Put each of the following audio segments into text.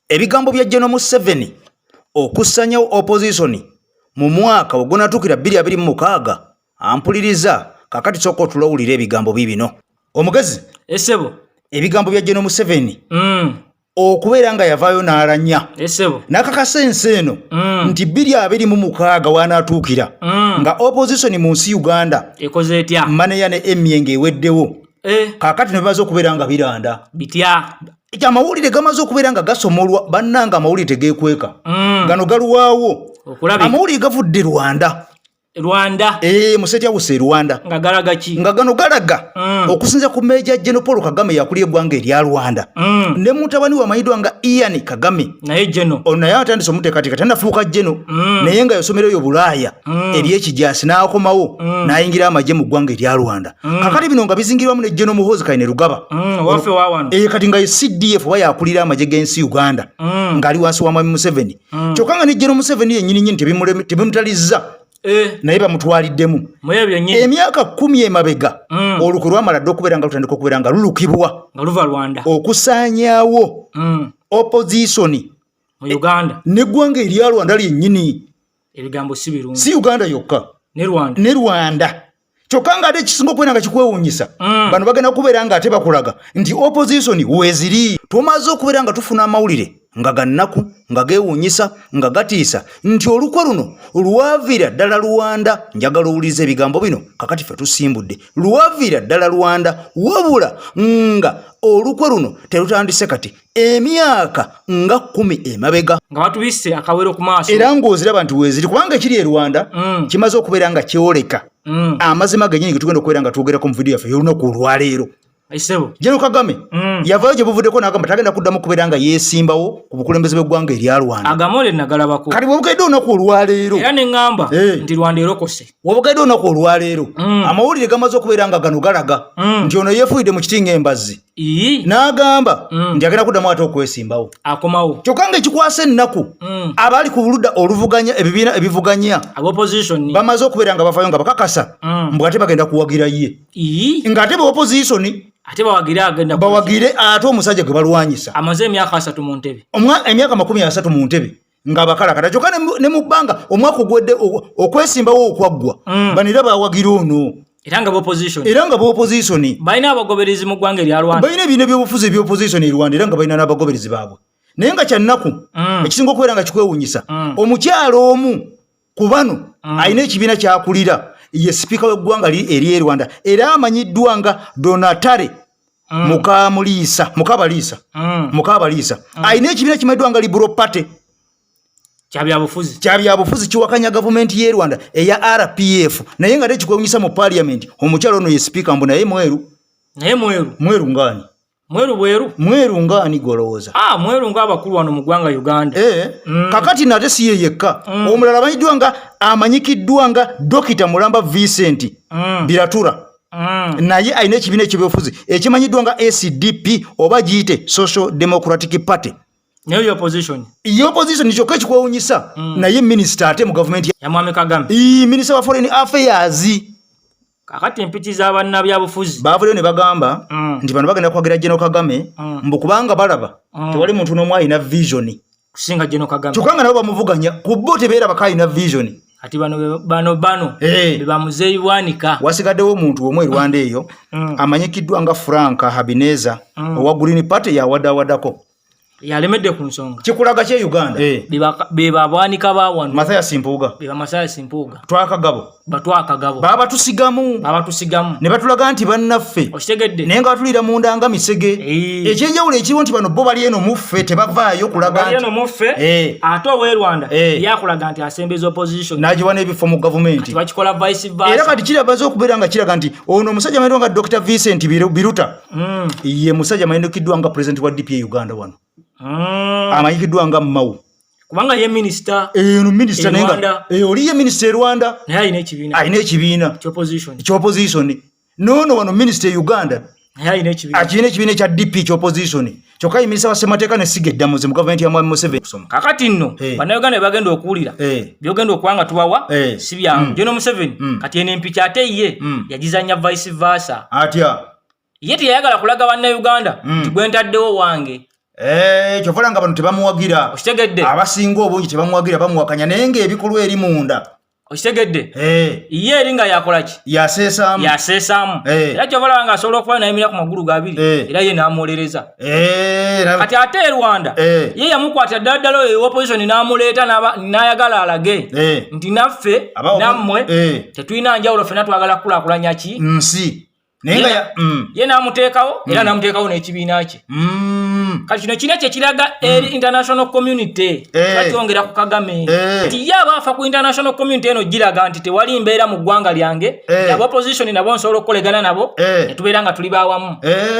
Ebigambo bya General Museveni okusanya opposition mu mwaka ogunatukira 2026 ampuliriza kakati soko tulawulira ebigambo bibino. Omugezi esebo ebigambo bya General Museveni okubeera nga yavaayo n'alanya esebo nakakasense eno nti 2026 wanatukira nga opposition mu nsi Uganda ekoze etya maneya ne emyenge eweddewo kakati ne bimaze okubeera nga biranda bitya amawulire gamaze okubeera nga gasomolwa bannanga amawulire tegeekweka gano galuwaawo amawulire gavudde Rwanda musetya wuse Rwanda nga galaga ki nga gano galaga okusinza ku Major General Paul Kagame yakuliye eggwanga erya Rwanda ne mutabani wa mayidwa nga Ian Kagame naye General ono naye atandise omuteekateeka tannafuuka General naye nga yasomereyo Bulaaya eby'ekijaasi n'akomawo n'ayingira amagye mu ggwanga erya Rwanda kakati bino nga bizingirwamu ne General Muhoozi Kayine Rugaba wafe wawano kati nga CDF oba yakulira amagye g'ensi Uganda ng'ali wansi wa Mwami Museveni kyokka nga ne General Museveni yennyini tebimutalizza naye bamutwaliddemu emyaka 10 emabega olukwe lwamala dde okubeera nga lutandika okubeera nga lulukibwa nga luva Rwanda okusaanyaawo opposition mu Uganda n'eggwanga erya Rwanda lyennyini ebigambo si birungi si Uganda yokka ne Rwanda kyokka nga ate ekisinga okubeera nga kikwewuunyisa bano bagenda kubeera nga ate bakulaga nti opposition weeziri tumaze okubeera nga tufuna amawulire nga gannaku nga geewuunyisa nga gatiisa nti olukwe luno lwaviira ddala Rwanda njagala owuliriza ebigambo bino kakati ffe tusimbudde lwaviira ddala Rwanda wabula nga olukwe luno terutandise kati emyaka nga 10 emabega nga batubisse akawero ku maaso era ng'oziraba nti weeziri kubanga ekiri e Rwanda kimaze okubeera nga kyoleka amazima gennyini ge tugenda okubeera nga twogerako mu vidiyo yaffe y'olunaku olwaleero Aisebo General Kagame yavaayo gye buvuddeko n'agamba tagenda kuddamu kubeera nga yeesimbawo ku bukulembeze bw'eggwanga erya Rwanda agamole nagalabako kati bwebugaidde olunaku olwaleero era ne ŋŋamba nti Rwanda erokose bwebugaidde olunaku olwaleero amawulire gamaze okubeera nga gano galaga nti ono yeefuuyidde mu kiti ng'embazzi n'agamba nti agenda kuddamu ate okwesimbawo akomawo kyokka nga ekikwasa ennaku abaali ku buludda oluvuganya ebibiina ebivuganya ab'opposition bamaze okubeera nga bavaayo nga bakakasa mbu ate bagenda kuwagira ye ng'ate b'opposition ate bawagire agenda bawagire ate omusajja gwe balwanyisa amaze emyaka 3 mu ntebe emyaka 30 mu ntebe nga bakalakata kyokka ne mu bbanga omwaka ogwedde okwesimbawo okwaggwa banira bawagira ono era nga b'opposition balina abagoberezi mu ggwanga erya Rwanda balina ebibiina by'obufuzi eby'opposition e Rwanda era nga balina n'abagoberezi baabwe naye nga kyannaku ekisinga okubeera nga kikwewuunyisa omukyalo omu ku bano alina ekibiina kyakulira ye sipiika w'eggwanga eri Rwanda era amanyiddwa nga Donatale Mukabaliisa alina ekibiina kimanyiddwa nga Liberal Party kyabyabufuzi kiwakanya gavumenti y'e Rwanda eya RPF naye nga tekikwewunyisa mu Parliament omukyalo ono ye sipiika mbu naye mweru ngani mweru ngani golowooza mweru ng'abakulu wano mu ggwanga Uganda kakati nate si ye yekka omulala amanyiddwa nga amanyikiddwa nga Dokita Mulamba Vincent Biratura naye alina ekibiina eky'ebyobufuzi ekimanyiddwa nga SDP oba giyite Social Democratic Party naye opposition kyokka ekikwewuunyisa naye minisita ate mu gavumenti ya Mwami Kagame minisita wa Foreign Affairs kakati empiti z'abannabyabufuzi baavuddeyo ne bagamba nti bano bagenda kwagira General Kagame mbu kubanga balaba tewali muntu n'omu alina vision kusinga General Kagame kyokka nga nabo bamuvuganya ku bo tebeera bakalina vision ati bano be bamuzeeyibwanika wasigaddewo omuntu omwe Rwanda eyo amanyikiddwa nga Frank Habineza owa Green Party yawadawadako yalemedde ku nsonga kikulaga kye Uganda be babwanika bawano Mathias Mpuuga batwakagabo babatusigamu ne batulaga nti bannaffe okitegedde naye nga batulira munda nga misege ekyenjawulo ekiriwo nti bano bo bali eno muffe tebavaayo kulaga ate ow'e Rwanda yakulaga nti asembeza opposition n'agiwa n'ebifo mu gavumenti bakikola vice versa era kati kirabaze okubeera nga kiraga nti ono omusajja amanyiddwa nga Dr. Vincent Biruta ye musajja amanyikiddwa nga president wa DP Uganda wano amanyikiddwa nga Mau kubanga ye minister minisita nenga oli ye minister e Rwanda naye alina ekibiina ky'opposition nono wano minister e Uganda akirina ekibiina ekya DP ky'opposition kyokka ye minisita wa ssemateeka ne Sigeddamuzi mu gavumenti ya Mwami Museveni kakati nno bannayuganda bagenda okuwulira byogenda okuwanga tubawa si byangu General Museveni kati eno empiki ate ye yagizanya vice versa atya ye teyayagala kulaga bannayuganda nti gwentaddewo wange Kyovala nga bano tebamuwagira. Oshitegedde. Abasinga obungi tebamuwagira bamuwakanya naye ng'ebikolwa eri munda. Oshitegedde. Ye eringa yakola ki? Yaseesaamu. Era kyovala nga asobola okuba nayimira ku magulu gabiri era ye n'amuwolereza. Kati ate e Rwanda ye yamukwata ddala oyo opposition n'amuleeta n'ayagala alage nti naffe nammwe tetulina njawulo ffenna twagala kukulaakulanya ki nsi. Ye n'amuteekawo era n'amuteekawo n'ekibiina kye. Kati kino kina kyekiraga eri international community bakyongera ku Kagame nti ye abaafa ku international community eno giraga nti tewali mbeera mu ggwanga lyange aba opposition nabo nsobola okukolegana nabo ne tubeera nga tuli bawamu.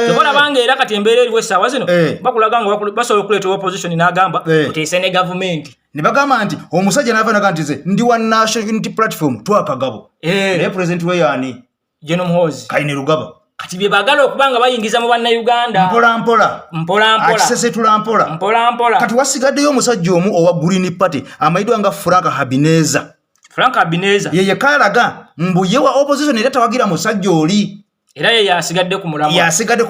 Tebalabanga era kati embeera eriwo essaawa zino bakulaga nga basobola okuleeta opposition n'agamba tuteese ne gavumenti. Ne bagamba nti omusajja n'ava naga nti ze ndi wa National Unity Platform twakagabo. Naye president we yaani Jeno Muhoozi Kaine Rugaba. Kati bye bagala okubanga bayingiza mu bannayuganda mpola akisesetula mpola. Kati wasigaddeyo omusajja omu owa Green Party amaidwa nga Frank Habineza ye kalaga mbu ye wa opposition era tawagira musajja oli era ye yasigadde ku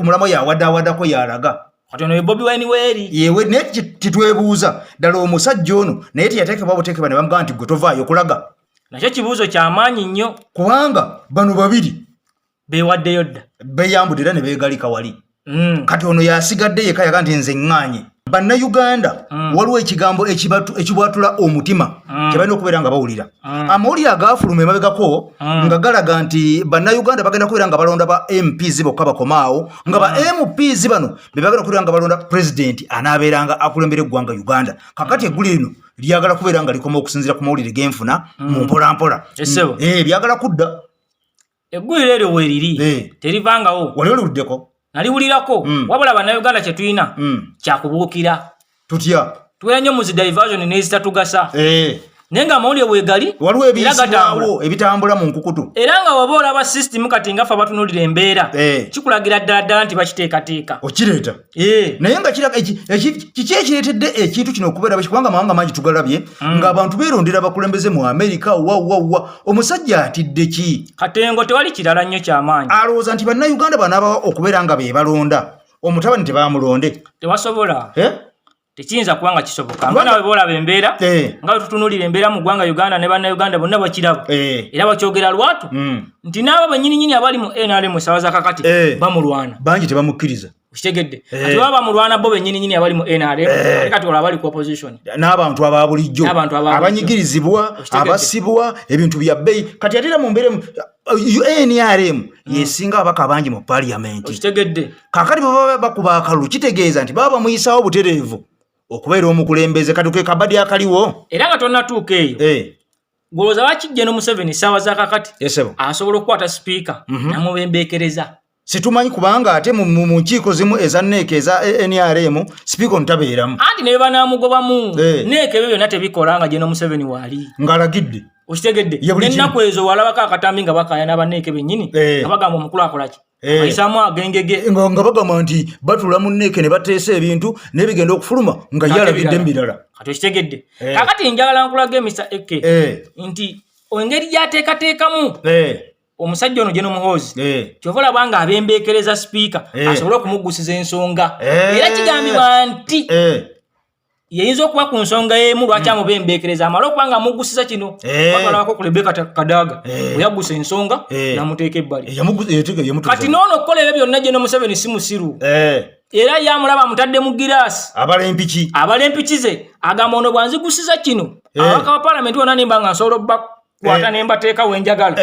mulamwa yawaddawaddako yalaga. Kati ono ye Bobi weri yewe ne kitwebuuza ddala omusajja ono naye teyateekebwa buteekebwa ne bamugamba nti gwe tovaayo okulaga. Nakyo kibuuzo ky'amaanyi nnyo kubanga bano babiri beewaddeyo dda beeyambudde era ne beegalika wali. Kati ono yasigadde yeka yaga nti nze ŋŋaanye. Bannayuganda waliwo ekigambo ekibwatula omutima kye balina okubeera nga bawulira. Amawulire agaafuluma emabegako nga galaga nti bannayuganda bagenda kubeera nga balonda ba MPs bokka bakomaawo nga ba MPs bano be bagenda kubeera nga balonda pulezidenti anaabeeranga akulembera eggwanga Uganda. Kakati eggulu lino lyagala kubeera nga likoma okusinziira ku mawulire genfuna mu mpolampola. Byagala kudda. Eggulu eryo weeriri terivangawo. Wali oliwuddeko? Naliwulirako wabula bannayuganda kye tulina kyakubuukira. Tutya? Tubeera nnyo mu zi diversion n'ezitatugasa. Naye nga amawulire weegali waliwo ebiyisibwawo ebitambula mu nkukutu. Era nga waba olaba system kati nga ffe abatunuulira embeera kikulagira ddala nti bakiteekateeka. Okireeta? Naye nga kiraga kiki ekireetedde ekintu kino okubeera kubanga amawanga mangi tugalabye ng'abantu beerondera bakulembeze mu Amerika wa omusajja atidde ki? Katengo tewali kirala nnyo ky'amaanyi. Alowooza nti bannayuganda banaabawa okubeera nga be balonda omutabani tebaamulonde. Tewasobola. Tekiyinza kubanga kisoboka. Nga nawe boolaba embeera nga bwe tutunuulira embeera mu ggwanga Uganda ne bannayuganda bonna bakiraba era bakyogera lwatu nti n'abo bennyininyini abali mu NRM essaawa za kakati bamulwana. Bangi tebamukkiriza. Kitegedde ati baba bamulwana bo bennyininyini abali mu NRM kati olaba bali ku opposition n'abantu ababulijjo abanyigirizibwa abasibwa ebintu bya bbeeyi kati atera mu mbeera NRM yesinga abaka abangi mu Parliamentary. Kitegedde kakati baba bakuba akalulu kitegeeza nti baba bamuyisaawo butereevu okubeera omukulembeze kati ke kabadi akaliwo era nga tonnatuuka eyo. Golooza bakijje no Museveni essaawa za kakati asobola okukwata sipiika namubembeekereza. Situmanyi kubanga ate mu nkiiko zimu eza NEC eza NRM sipiika ontabeeramu anti ne banaamugobamu NEC ebyo byonna tebikola nga gye no Museveni waali ng'alagidde. Okitegedde n'ennaku ezo walabako akatambi nga bakaayana ba NEC bennyini nga bagamba omukulu akola ki ayisaamu agengege nga bagamba nti batula mu NEC ne bateesa ebintu n'ebigenda okufuluma nga ye alabidde mu birala. Kati okitegedde kakati njagala nkulaga Mr. Eke nti engeri gy'ateekateekamu omusajja ono Jeno Muhoozi kyova olaba nga abembeekereza sipiika asobole okumuggusiza ensonga era kigambibwa nti yeyinza okuba ku nsonga y'emu lwaki amubembeekereza amala okuba nga amuggusiza kino bakalabako ku Rebecca Kadaga bweyaggusa ensonga namuteeka ebbali. Kati n'ono okukola ebyo byonna Jeno Museveni si musiru era yamulaba amutadde mu giraasi abalempiki ze agamba ono bwanzigusiza kino ababaka ba Parliamentary bonna nimba nga nsobola obbakwata ne mbateeka wenjagala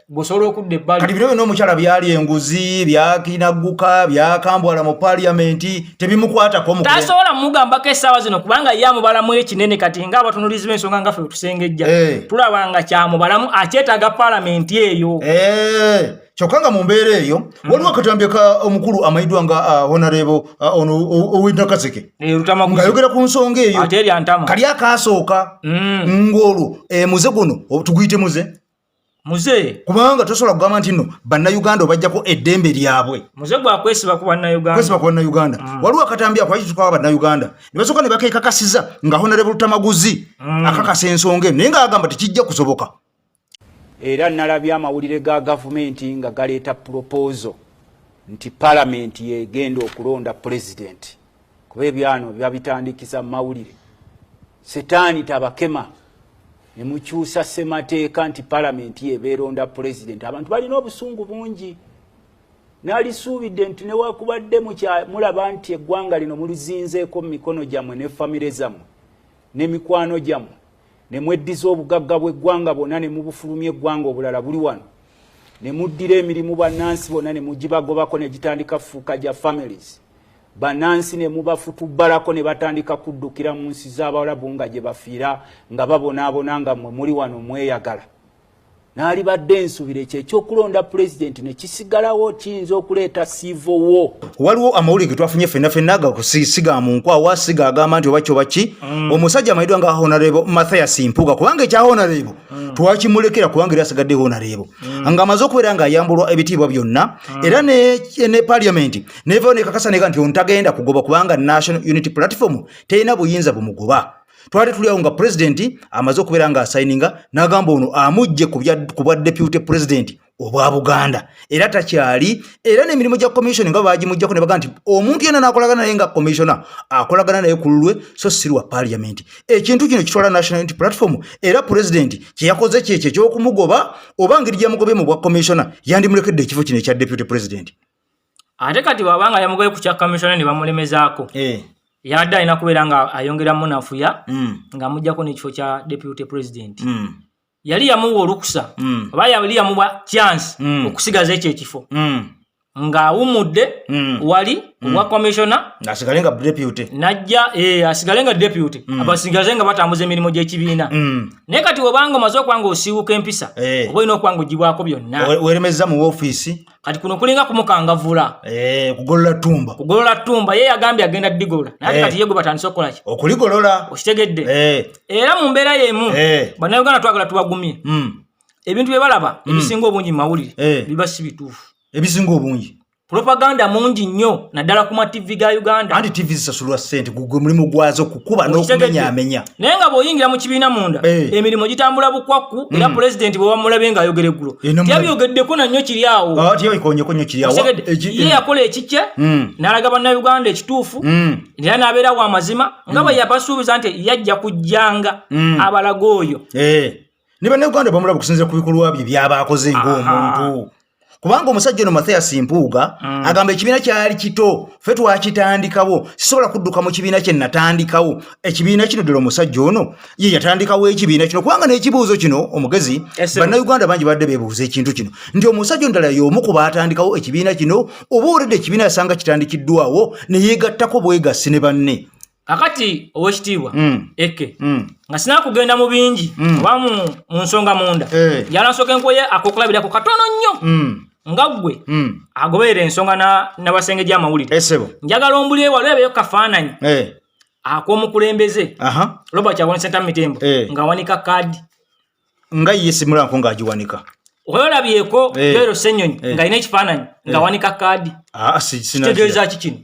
bosobola okudda ebbali. Kati bino byonna omukyala byali enguzi byakinagguka byakambwala mu Parliamenti tebimukwatako tasobola mugambako essaawa zino kubanga ye amubalamu ekinene kati nga abatunulizi b'ensonga nga ffe wetusengejja tulaba nga kyamubalamu akyetaaga Parliamenti eyo. Kyokka nga mu mbeera eyo waliwo akatambi omukulu amayiddwa nga Honorable Owendakaseke ng'ayogera ku nsonga eyo kali akaasooka ng'olwo muze guno tuguyite muze kubanga tosobola kugamba nti nno bannayuganda obajjako eddembe lyabwe. Muze gwakwesiba ku bannayuganda waliwo akatambi akwakitukawa bannayuganda ne basooka ne bakeekakasiza nga Honorable Tamaguzi akakasa ensonga naye ng'agamba tekijja kusoboka. Era nalabye amawulire ga gavumenti nga galeeta proposal nti Parliament yegenda okulonda president kuba ebyano byabitandikisa mu mawulire setaani tabakema ne mukyusa ssemateeka nti palamenti ebeeronda pulezidenti. Abantu balina obusungu bungi. Nalisuubidde nti newakubadde mulaba nti eggwanga lino mulizinzeeko mu mikono gyammwe ne famire zammwe ne mikwano gyammwe ne mweddiza obugagga bw'eggwanga bwonna ne mubufulumya eggwanga obulala buli wano ne muddira emirimu bannansi bonna ne mugibagobako ne gitandika fuuka gya families. Bannansi ne mubafutubbalako ne batandika kuddukira mu nsi z'Abawarabu nga gye bafiira nga babonaabona nga mmwe muli wano mweyagala. Naali badde ensubira ekyo ekyokulonda pulezidenti ne kisigalawo kiyinza okuleeta civil war. Waliwo amawulire ge twafunye ffenna agakusiga mu nkwawa asiga agamba nti oba ki omusajja amayidwa nga Honorable Mathias Mpuuga kubanga ekya Honorable twakimulekera kubanga era asigadde Honorable nga amaze okubeera nga ayambulwa ebitiibwa byonna era ne Parliament neva nekakasa nti ontagenda kugoba kubanga National Unity Platform terina buyinza bumugoba. Twali tuliawo nga president amaze okubeera nga asaininga n'agamba ono amujje ku bwa deputy president obwa Buganda era takyali era n'emirimu gya commission nga bagimujjako ne bagamba nti omuntu yenna n'akolagana naye nga commissioner akolagana naye ku lulwe so siri wa Parliament. Ekintu kino kitwala National Unity Platform era president kye yakoze kyekyo eky'okumugoba oba ngeri gyamugobye mu bwa commissioner yandimulekedde ekifo kino ekya deputy president. Ate kati wabanga yamugoye ku kya commissioner ne bamulemezaako yadda alina kubeera nga ayongeramu nafuya nga mujjako n'ekifo kya deputy president. Yali yamuwa olukusa oba yali yamuwa chance okusigaza ekyo ekifo nga awumudde wali obwa commissioner asigale nga deputy najja asigale nga deputy abasigaze nga batambuza emirimu gy'ekibiina. Naye kati webanga omaze okwanga osiiwuka empisa oba olina okwanga ogibwako byonna weremeza mu ofiisi kati kuno kulinga kumukangavula kugolola ttumba ye yagambye agenda digolola naye kati ye gwe batandise okukola ki okuligolola okitegedde. Era mu mbeera y'emu bannayuganda twagala tubagumye ebintu bye balaba ebisinga obungi mu mawulire biba si bituufu. Ebisinga obungi propaganda mungi nnyo naddala ku ma TV ga Uganda. Anti TV zisasulwa ssente gwe mulimu gwazo kukuba n'okumenya. Naye nga bw'oyingira mu kibiina munda emirimu gitambula bukwakku era pulezidenti bwe bamulabe ng'ayogera eggulo tebyogeddeko na nnyo kiri awo. Tebikonyeko nnyo kiri awo. Ye yakola ekikye n'alaga bannayuganda ekituufu era n'abeera wa mazima nga bwe yabasuubiza nti yajja kujjanga abalaga oyo. Ne bannayuganda bamulaba okusinziira ku bikolwa bye by'abaakoze ng'omuntu. Kubanga omusajja ono Mathias Mpuuga agamba ekibiina kyali kito ffe twakitandikawo sisobola kudduka mu kibiina kye natandikawo. Ekibiina kino ddala omusajja ono ye yatandikawo ekibiina kino kubanga n'ekibuuzo kino omugezi bannayuganda bangi badde beebuuza ekintu kino nti omusajja ondala y'omu ku baatandikawo ekibiina kino oba olwedde ekibiina yasanga kitandikiddwawo ne yeegattako bwegassi ne banne. Akati owekitiibwa eke nga sina kugenda mu bingi oba mu nsonga munda yalansoka enkoye akokulabirako katono nnyo nga ggwe agoberera ensonga n'abasenge gy'amawulire njagala ombulire walwebeyo kafaananyi ak'omukulembeze Robert Kyagulanyi Ssentamu Mitembo ng'awanika kaadi nga ye simulanko ng'agiwanika oyolabyeko Beero Ssennyonyi ng'alina ekifaananyi ng'awanika kaadi kitegeeza ki kino?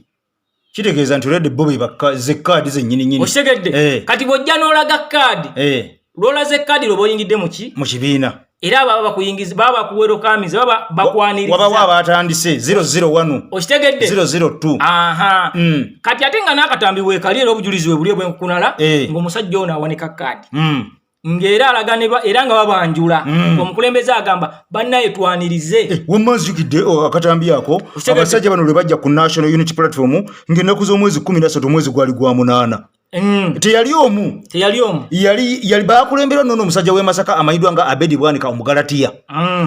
Kitegeeza nti olwedde Bobi ze kaadi zennyini nnyini. Okitegedde kati bw'ojja n'olaga kaadi lw'olaze kaadi lwe boyingidde mu kibiina era baba bakuyingiza baba bakuwero kamizi baba bakwaniriza waba abatandise 001 okitegedde 002 kati ate nga n'akatambi weekali era obujulizi we buli bwenkunala ng'omusajja ono awanika kaadi ng'era alaganibwa era nga babanjula omukulembeze agamba bannaye twanirize wamazukidde akatambi ako abasajja bano lwe bajja ku National Unity Platform ng'ennaku z'omwezi 13 omwezi gwali gwa 8 teyali omu yali bakulembera nno omusajja w'e Masaka amayidwa nga Abedi Bwanika Omugalatiya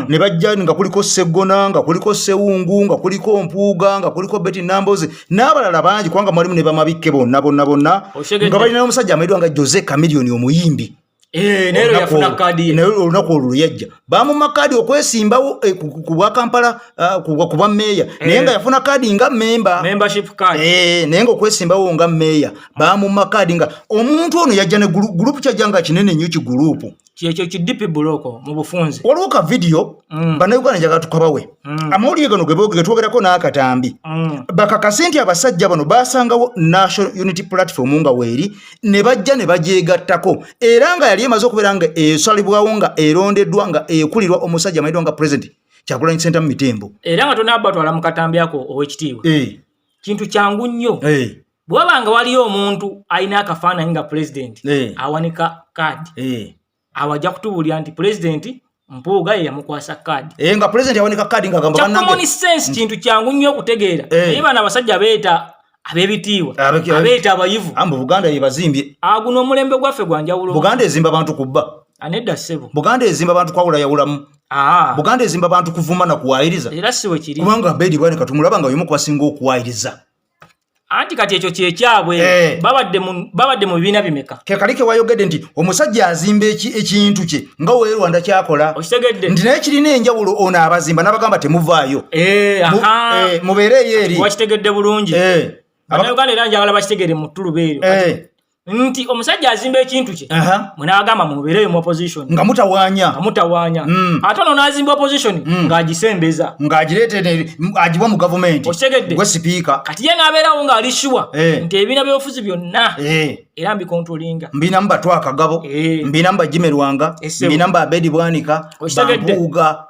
ne bajja nga kuliko Sseggona nga kuliko Ssewungu nga kuliko Mpuuga nga kuliko Betty Namboze n'abalala bangi kubanga mwalimu ne bamabikke bonna nga balina omusajja amayidwa nga Jose Chameleone omuyimbi naye yafuna kaadi ye olunaku olwo yajja bamumma kaadi okwesimbawo ku bwa Kampala ku bwa meeya naye nga yafuna kaadi nga membership card naye nga okwesimbawo nga meeya bamumma kaadi nga omuntu ono yajja ne gurupu kyajja nga kinene nnyo kigurupu kyekyo kidipi buloko mu bufunze waliwo ka video bannayuganda njagala tukabawe amawulire gano ge twogerako n'akatambi bakakase nti abasajja bano basangawo National Unity Platform nga weeri ne bajja ne bagyegattako era nga yali emaze okubeera nga esalibwawo nga erondeddwa nga ekulirwa omusajja amayidwa nga president Kyagulanyi Ssentamu Mitembo era nga tonaba batwala mu katambi ako ow'ekitiibwa kintu kyangu nnyo bwabanga waliyo omuntu alina akafaananyi nga president awanika kaadi awajja kutubulya nti president Mpuuga ye yamukwasa kaadi nga president yawanika kaadi nga gamba bannange common sense kintu kyangu nnyo okutegeera naye bano abasajja beeta ab'ebitiibwa abeeta abayivu ambu Buganda yebazimbye guno omulembe gwaffe gwa njawulo. Buganda ezimba abantu kubba anedda ssebo. Buganda ezimba abantu kwawula yawulamu. Buganda ezimba abantu kuvuma na kuwaayiriza era si we kiri kubanga Bedi Bwanika tumulaba nga y'omu kubasinga okuwaayiriza anti kati ekyo kyekyabwe babadde mu bibiina bimeka kekalike wayogedde nti omusajja azimba ekintu kye nga we Rwanda kyakola okitegedde nti naye kirina enjawulo ono abazimba n'abagamba temuvaayo mubeereyo eri wakitegedde bulungi Uganda era njagala bakitegeere mu ttulubeero nti omusajja azimba ekintu kye mwenaagamba mubeereyo mu opposition nga mutawaanya ate ono n'azimba opposition ng'agisembeza ng'agireete agibwa mu gavumenti gwe sipiika kati ye n'abeerawo ng'ali sure nti ebibiina by'obufuzi byonna era mbikontrolinga mbinamu Batwa Kagabo mbinamu Bajimerwanga mbinamu Bedi Bwanika Mpuuga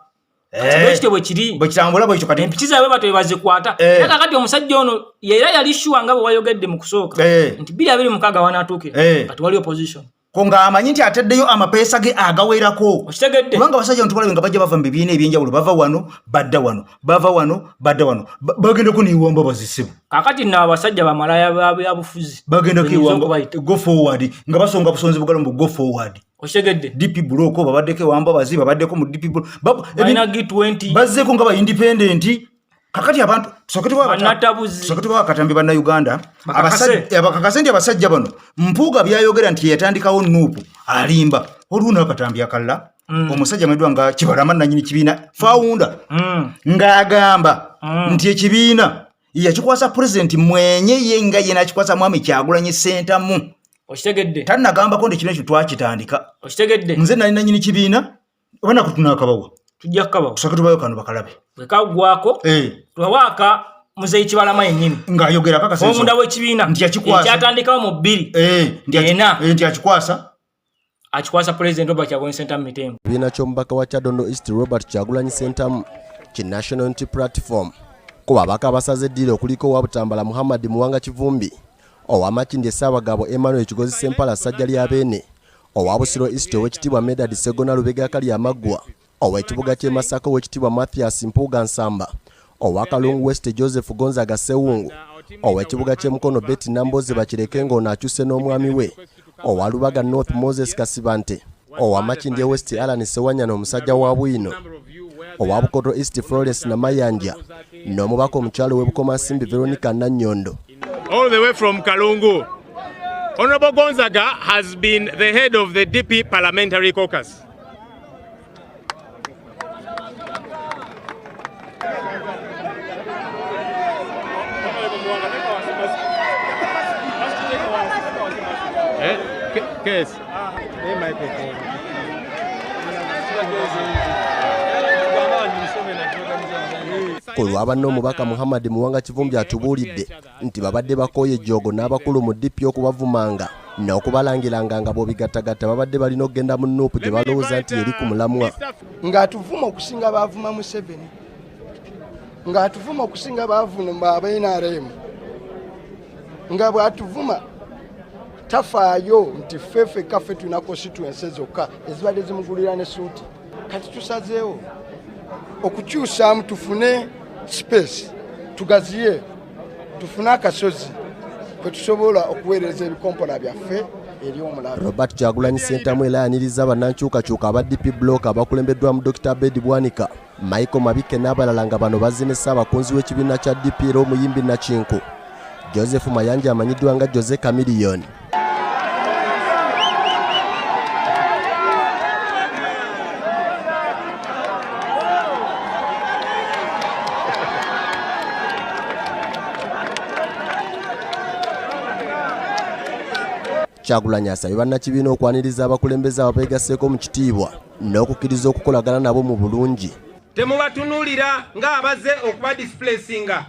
ekyo bwe kiri bwekitambula bwekyo kati empiki zaabwe bato bazikwata naye kakati omusajja ono era yali sure nga bwe wayogedde mu kusooka nti 2026 wanaatuukira kati wali opposition ko ng'amanyi nti ateddeyo amapeesa ge agawerako okitegedde kubanga abasajja bano tubalabe nga bajja bava mu bibiina ebyenjawulo bava wano badda wano bava wano badda wano bagendako neiwamba bazisibu kakati nno abasajja bamalaya byabufuzi bagendako iwamba go forward nga basonga busonzi bugalo mbu go forward okitegedde DP Buloko babaddeko iwamba bazi babaddeko mu DP balina G20 bazzeko nga ba independent kakati abantu soketi wa katambi banna Uganda abakakase abasajja bano Mpuuga byayogera nti yatandikawo nuupu alimba oluuna akatambi akalla omusajja mwedwa nga Kibalama nanyini kibiina founder ng'agamba nti ekibiina yakikwasa president mwenye ye nga ye nakikwasa Mwami Kyagulanyi Ssentamu okitegedde tannagambako nti kino ekyo twakitandika okitegedde nze nali nanyini kibiina oba nakutunaakabawa tujja kukabawo tusake tubayo kano bakalabe bwekagwako lwawaaka Muzeeyi Kibalama yennyini ng'ayogera kakase omunda w'ekibiina ekyatandikawo mu 2 nti akikwasa President Robert Kyagulanyi Ssentamu Mitembo. Ekibiina ky'omubaka wa Kyadondo East Robert Kyagulanyi Ssentamu ki National Unity Platform ku babaka abasaze eddiira okuliko owa Butambala Muhammad Muwanga Kivumbi, owa Makindye Ssaabagabo Emmanuel Kigozi Ssempala Ssajja lya Beene, owa Busiro East ow'ekitiibwa Medad Segona Lubega Kali Amaggwa, ow'ekibuga ky'e Masaka ow'ekitiibwa Mathias Mpuuga Nsamba, owa Kalungu West Joseph Gonzaga Sewungu, ow'ekibuga ky'e Mukono Betty Namboze Bakireke ng'ono akyuse n'omwami we, owa Lubaga North Moses Kasibante, owa Makindye West Alan Sewanyana omusajja wa Bwino, owa Bukoto East Florence Namayanja, n'omubaka omukyalo w'Ebukoma Nsimbi Veronica Nannyondo. All the way from Kalungu, Honorable Gonzaga has been the head of the DP Parliamentary caucus. Case. Ku lw'abanne omubaka Muhammad Muwanga Kivumbi atubuulidde nti babadde bakooye ejjoogo n'abakulu mu DP okubavumanga n'okubalangiranga nga b'obigattagatta babadde balina okugenda mu nuupu gye balowooza nti eri ku mulamwa. Ng'atuvuma okusinga baavuma Museveni, ng'atuvuma okusinga baavuma aba-NRM, nga bw'atuvuma tafaayo nti ffeffe kaffe tulina constituency zokka ezibadde zimugulira ne suuti. Kati tusazeewo okukyusaamu tufune space, tugaziye, tufune akasozi kwe tusobola okuweereza ebikompona byaffe eri omulala. Robert Kyagulanyi Ssentamu era ayaniriza bannankyukakyuka aba DP Block abakulembeddwamu Dr. Bedi Bwanika, Michael Mabike n'abalala nga bano bazinesa abakunzi w'ekibiina kya DP era omuyimbi Nakinku, Joseph Mayanja amanyiddwa nga Jose Chameleone. Kyagulanyi asabye bannakibiina okwaniriza abakulembeze ababeegasseeko mu kitiibwa n'okukkiriza okukolagana nabo mu bulungi. Temubatunuulira ng'abaze okuba displacinga,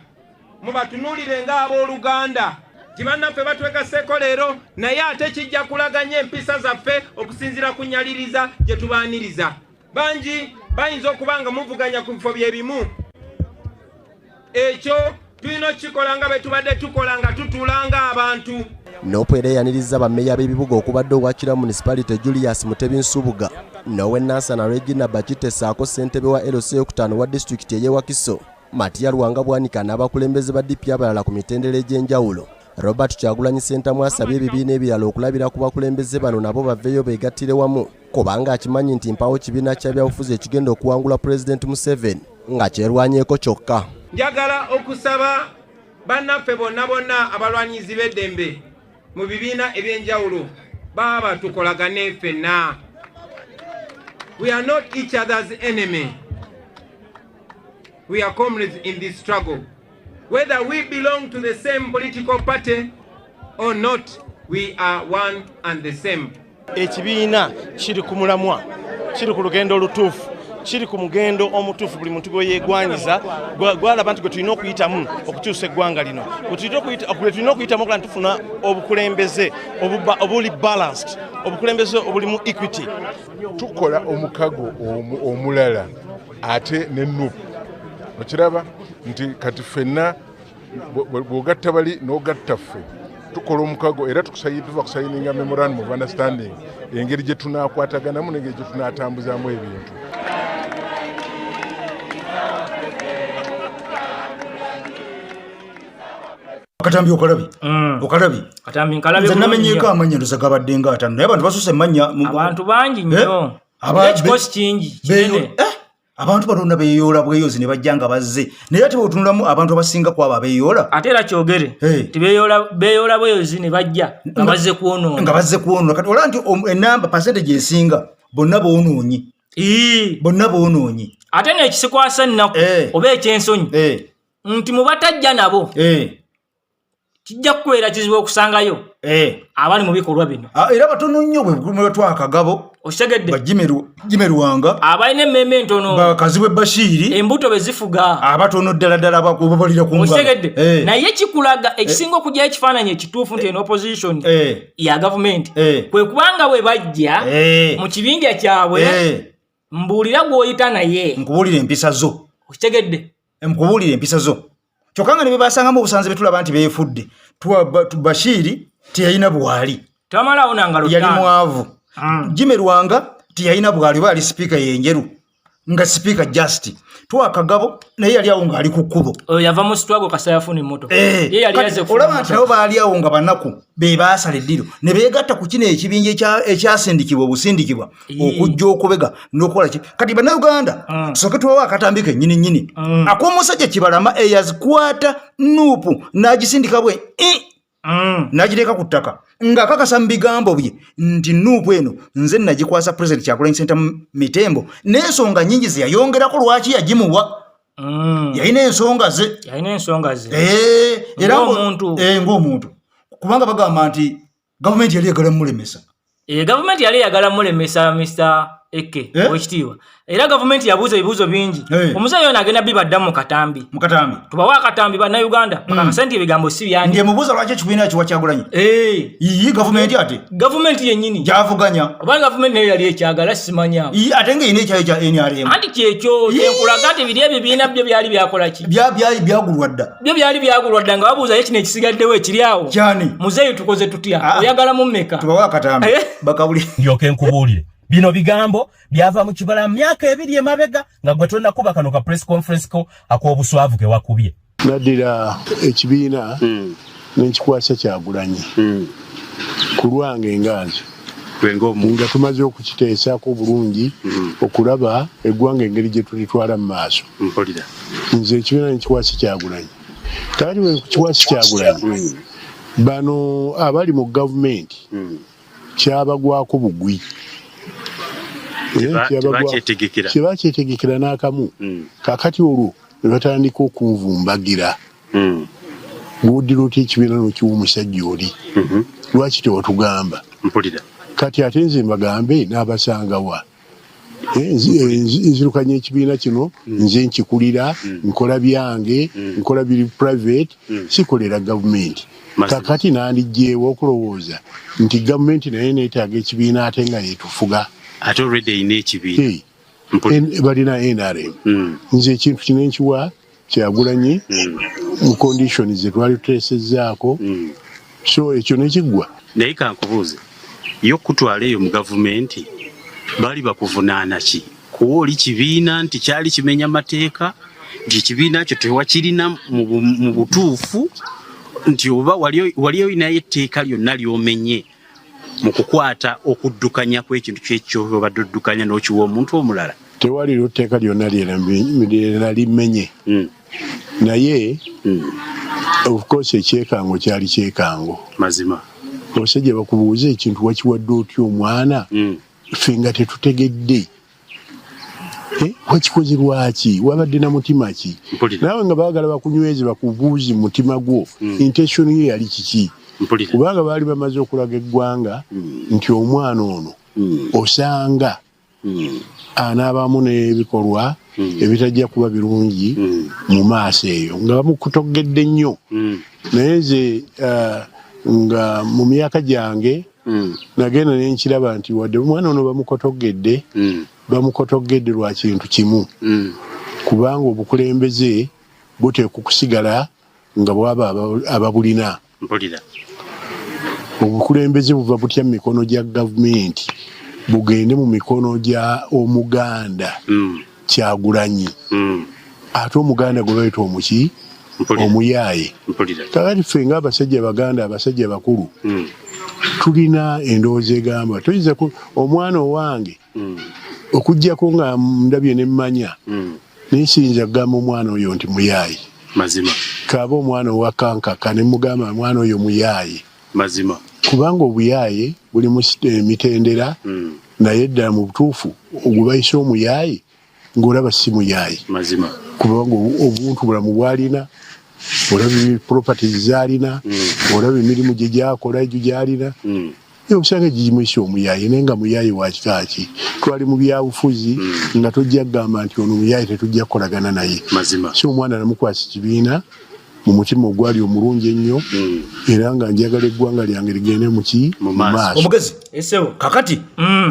mubatunuulire ng'abooluganda. Kibannaffe batwegasseeko leero naye ate kijja kulaganya empisa zaffe okusinziira ku nnyaliriza gye tubaaniriza. Bangi bayinza okuba nga muvuganya ku bifo bye bimu. Ekyo tulina okukikola nga bwe tubadde tukola nga tutuulanga abantu. Nopo era yaniriza bammeeya b'ebibuga okubadde owakira municipality Julius Mutebi Nsubuga Nowe Nansana Regina Bakite saako ssentebe wa Aleese okutaano wa district y'Ewakiso Matiya Lwanga bwanika n'abakulembeze ba DP abalala ku mitendera egy'enjawulo. Robert Kyagulanyi Ssentamu asabye ebibiina ebirala okulabira ku bakulembeze bano nabo baveeyo beegattire wamu kubanga akimanyi nti mpawo kibiina kya byabufuzi ekigenda okuwangula President Museveni nga kyerwanyeeko kyokka. Njagala okusaba bannaffe bonna abalwanyizi b'eddembe mu bibiina ebyenjawulo baba tukolagane ffenna. We are not each other's enemy. We are comrades in this struggle. Whether we belong to the same political party or not, we are one and the same. Ekibiina kiri ku mulamwa, kiri ku lugendo olutuufu, kiri ku mugendo omutuufu buli muntu gwe yeegwanyiza gwalaba nti gwe tulina okuyitamu okukyusa eggwanga lino. Gwe tulina okuyitamu okuba nti tufuna obukulembeze obuli balanced, obukulembeze obulimu equity. Tukola omukago omulala ate ne nupu. Okiraba nti kati ffenna bw'ogatta bali n'ogatta ffe tukola omukago era tuva kusayininga memorandum of understanding engeri gye tunaakwataganamu n'engeri gye tunaatambuzaamu ebintu. Katambi okalabi Katambi nkalabi nze namenyeeko amanya ndoza gabadde nga atano naye abantu basusse emanya abantu bangi nnyo ekikosi kingi kinene. Abantu balonna beeyoola bweyozi ne bajja nga bazze naye ate bw'otunulamu abantu abasinga ku abo abeeyoola ate era kyogere ti beeyoola bweyozi ne bajja nga bazze kwonoona kati olaba nti enamba percentage esinga bonna boonoonyi ate n'ekisikwasa ennaku oba ekyensonyi nti mu batajja nabo kijja kukubeera kizibu okusangayo abali mu bikolwa bino era batono nnyo bwe twakagabo okitegedde Jime Ruwanga abalina emmeme entono bakazi bwe Bashiri embuto bezifuga abatono ddala babalira ku ngalo okitegedde naye kikulaga ekisinga okujja ekifaananyi ekituufu nti eno opposition ya gavumenti kwe kubanga bwe bajja mu kibinja kyabwe mbuulira gw'oyita naye nkubuulira empisa zo okitegedde nkubuulira empisa zo kyokka nga ne bebasangamu obusanze betulaba nti beefudde Bashiri tiyalina bwali tamalawo nangalo yali mwavu Jime Ruwanga tiyalina bwali bali speaker yenjeru nga speaker just twakagabo naye yali awo nga ali ku kkubo yava mu struggle kasayafuna emmoto ye yali yaze olaba nti nabo baali awo nga banaku be baasala eddiro ne beegatta ku kino ekibinja ekyasindikibwa obusindikibwa okujja okubega n'okukola ki kati bannayuganda tusooke tubawo akatambika ennyini ak'omusajja Kibalama eyazikwata nuupu n'agisindika bwe n'agireka ku ttaka ng'akakasa mu bigambo bye nti nuupu eno nze nagikwasa President Kyagulanyi Ssentamu Mitembo n'ensonga nnyingi ze yayongerako lwaki yagimuwa yalina ensonga ze era ng'omuntu kubanga bagamba nti gavumenti yali eyagala mulemesa gavumenti yali eyagala mulemesa Mr. Eke wekitiibwa era gavumenti yabuuza ebibuuzo bingi omusajja ono agenda bibaddamu mu katambi tubawa akatambi bannayuganda bakakasa nti ebigambo si byandi ngemubuuza lwaki ekibiina kiwa Kyagulanyi gavumenti ate gavumenti yennyini gyavuganya oba gavumenti nayo yali ekyagala simanya ate ng'erina ekyayo kya NRM anti kyekyo kyenkulaga nti biri ebibiina byo byali byakola ki byagulwa dda byali byagulwa dda nga babuuza kino ekisigaddewo ekiri awo kyani muzeeyi tukoze tutya oyagala mu mmeka tubawa akatambi bakabuli ndyoke nkubuulire bino bigambo byava mu kibala myaka 2 emabega nga gwe tonnakuba kano ka press conference ko ak'obuswavu ke wakubye naddira ekibiina n'enkikwasa Kyagulanyi ku lwange enganzi nga tumaze okukiteesaako bulungi okulaba eggwanga engeri gye tulitwala mu maaso nze ekibiina n'enkikwasa Kyagulanyi kaali we kukikwasa Kyagulanyi bano abali mu gavumenti kyabagwako bugwi kyebakyetegekera n'akamu kakati olwo ne batandika okunvumbagira bw'oddira otya ekibiina n'okiwa omusajja oli lwaki tewatugamba kati ate nze mbagambe n'abasangawa nzirukanya ekibiina kino nze nkikulira nkola byange nkola biri private sikolera gavumenti kakati nandijjeewo okulowooza nti gavumenti naye neetaaga ekibiina ate nga yetufuga ate already ine ekibiina balina NRM nze ekintu kino nkiwa Kyagulanyi mu conditions ze twali tuteesezzaako so ekyo nekigwa. Naye kankubuuze yo kutwala eyo mu gavumenti bali bakuvunaana ki? Kuba oli kibiina nti kyali kimenya mateeka nti ekibiina kyo tewakirina mu butuufu nti oba wali olinayo etteeka lyonna lyomenye mu kukwata okuddukanya kw'ekintu kyekyo obadde oddukanya n'okiwa omuntu omulala? Tewali etteeka lyonna lyera limenye. Naye of course ekyekango kyali kyekango. Mazima. Omusajja bakubuuza ekintu wakiwadde otya omwana ffe nga tetutegedde. Wakikoze lwaki? Wabadde na mutima ki? Naawe nga baagala bakunyweze bakubuuzi mutima gwo intention ye yali kiki? Kubanga baali bamaze okulaga eggwanga nti omwana ono osanga anaabamu n'ebikolwa ebitajja kuba birungi mu maaso eyo nga bamukutogedde nnyo. Naye nze nga mu myaka gyange nagenda ne nkiraba nti wadde omwana ono bamukotogedde lwa kintu kimu, kubanga obukulembeze buteekwa okusigala nga bwaba ababulina. Obukulembeze buva butya mu mikono gya gavumenti bugende mu mikono gya Omuganda Kyagulanyi. Ate Omuganda gwe bayita omuki omuyaaye. Kakati ffe ng'abasajja Baganda, abasajja bakulu tulina endowooza egamba toyinza omwana owange okuggyako nga ndabye ne mmanya naye siyinza kugamba omwana oyo nti muyaaye. Mazima. Kaaba omwana owakankaka ne mugamba omwana oyo muyaaye. Mazima. Kubanga obuyaaye buli mu emitendera naye ddala mu butuufu ogubayisa omuyaaye ng'olaba si muyaaye. Mazima. Kubanga obuntu bulamu bwalina, olaba properties zalina, olaba emirimu gye gyakola egyo gyalina, osanga gimuyisa omuyaaye naye nga muyaaye wa kika ki? Twali mu byabufuzi nga tojja kugamba nti ono muyaaye tetujja kukolagana naye. Mazima. Si omwana namukwasa kibiina mu mutima ogwali omulungi ennyo era nga njagala eggwanga lyange ligende mu maaso. Omugezi kakati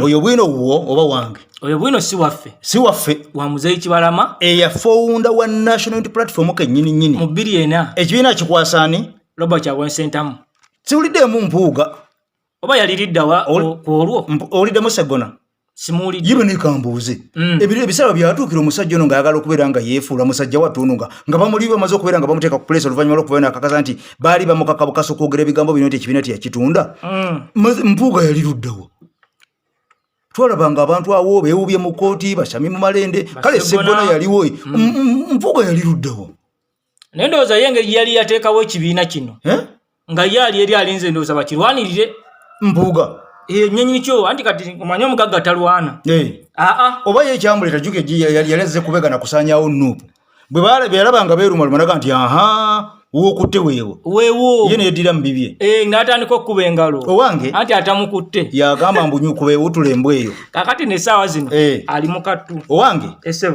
oyo Bwino wuwo oba wange? Oyo Bwino si waffe. Si waffe. Wa Muzeeyi Kibalama eyafounder wa National Unity Platform kennyini mu 2004. Ekibiina kikwasaani Robert Kyagulanyi Ssentamu. Siwuliddemu Mpuuga oba yaliriddawa ku olwo? Owuliddemu Segona? Simuulidde. Yibe ne kambuuze ebisala byatuukira omusajja ono ng'ayagala okubeera nga yeefuula musajja watunu nga bamuli bamaze okubeera nga bamuteeka ku place oluvannyuma lw'okubeera nakakasa nti baali bamukaka bukaso okwogera ebigambo bino nti ekibiina teyakitunda. Mpuuga yali luddawo. Twalabanga abantu awo beewubye mu kkooti basami mu malende kale Segona yaliwo. Mpuuga yali luddawo. Naye ndowooza ye engeri yali yateekawo ekibiina kino nga ye ali eri alinze ndowooza bakirwanirire. Mpuuga nyenyini kyo anti kati omanye omugagga talwana. Oba ye ekyamuleta juke yaleze kubega na kusaanyawo Nuupu bwe yalabanga beerumaluma naga nti wokutte weewo ye neyeddira mu bibye n'atandika okkuba engalo owange anti atamukutte yagamba mbunyukubeewo tulembu eyo. Kakati n'essaawa zino ali mu kattu owange.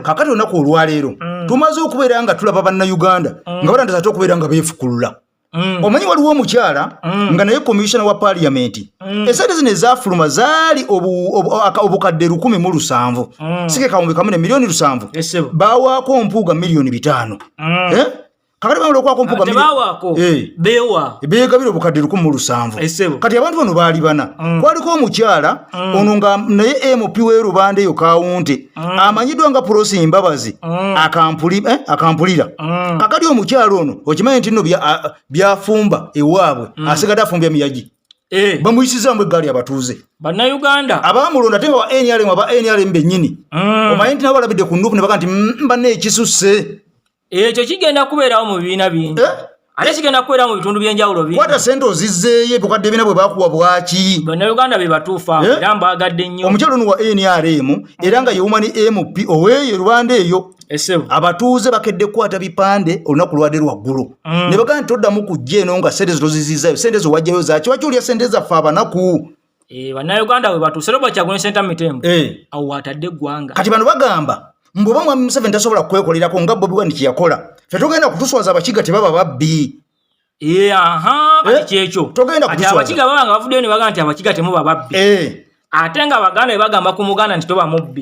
Kakati olunaku olwaleero tumaze okubeera nga tulaba bannayuganda nga balandaza ate okubeera nga beefukulula. Omanyi waliwo omukyala nga naye commissioner wa Parliamentary esente zino ezafuluma zaali obukadde 107 sike kawumbi kamene milioni 7 bawaako Mpuuga milioni 5. Kakati bamula okwako Mpuuga beegabira obukadde 107. Kati abantu bano baali bana kwaliko omukyala ono nga naye MP w'e Rwanda eyo Kawunte amanyiddwa nga Prosi Mbabazi akampulira. Kakati omukyala ono okimanyi nti nno byafumba ewaabwe asigadde afumbya miyagi bamuyisizaamu eggaali abatuuze bannayuganda abaamulonda tenga wa NRM aba NRM bennyini omanyi nti nabo balabidde ku Nuupu ne baga nti mbanne ekisusse. Ekyo kigenda kubeerawo mu bibiina bingi ate kigenda kubeerawo mu bitundu by'enjawulo bingi. Kwata sente ozizzeeyo bukadde ebibiina bwe bakuwa bwaki? Bannayuganda be batuufu awo era mbaagadde nnyo. Omukyalo ono wa NRM era nga ye woman MP oweeyo Rwanda eyo abatuuze bakedde kukwata bipande olunaku lwadde lwaggulu ne bagaa nti toddamu kujja eno nga sente zitozizizaayo sente zowajjayo zaki waki olya sente zaffe abanaku. Bannayuganda bwe batuuse Robert Kyagulanyi Ssentamu Mitembo awo watadde eggwanga. Kati bano bagamba mboba mwami Museveni tasobola kwekolerako nga Bobi Wine kyeyakola ffe tugenda kutuswaza abakiga tebaba babbi. Kati kyekyo togenda kutuswaza abakiga baba nga bavuddeyo ne bagaa nti abakiga temuba babbi ate nga Abaganda be bagamba ku Muganda nti toba mubbi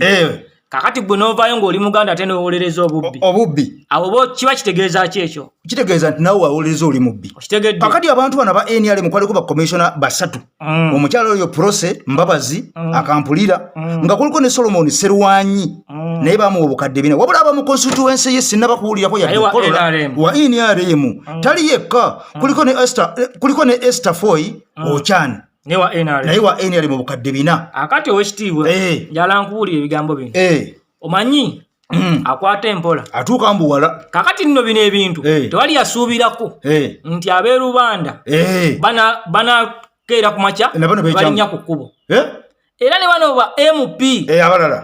kakati gwe novaayo ng'oli muganda ate newolereza obubbi abo bo kiba kitegeeza ki ekyo kitegeeza nti nawe wawolereza oli mubbi okitegedde kakati abantu bano ba NRM kwaliko bakomishona basatu omukyala oyo Prose Mbabazi akampulira nga kuliko ne Solomon Serwanyi naye bamuwa obukadde bina wabula aba mu constituency ye sinnabakuwulirako yadekolola wa NRM tali yekka kuliko ne Esther Foy Ochan naye wa NRM obukadde bina akati owekitiibwa njala nkuwulira ebigambo bino omanyi akwata empola atuuka mbuwala kakati nno bino ebintu tewali yasuubirako nti ab'e Rwanda banakeera ku makya balinnya ku kkubo era ne bano ba MP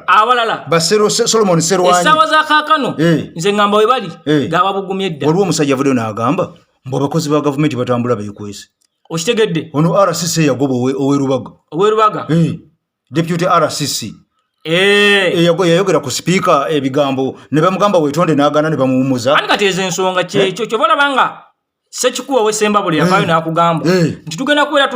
abalala ba Solomon Serwanyi essaawa za kaakano nze ngamba we bali gaababugumye edda waliwo omusajja avuddeyo n'agamba mbu abakozi ba gavumenti batambula beekwese okitegedde ono RCC yagoba owerubaga deputy RCC yayogera ku sipiika ebigambo ne bamugamba weetonde n'agaana ne bamuwumuza ani kateeza ensonga kyekyo kyova olabanga Ssekikuwa w'Essembabule yavaayo n'akugamba nti tugenda kubeera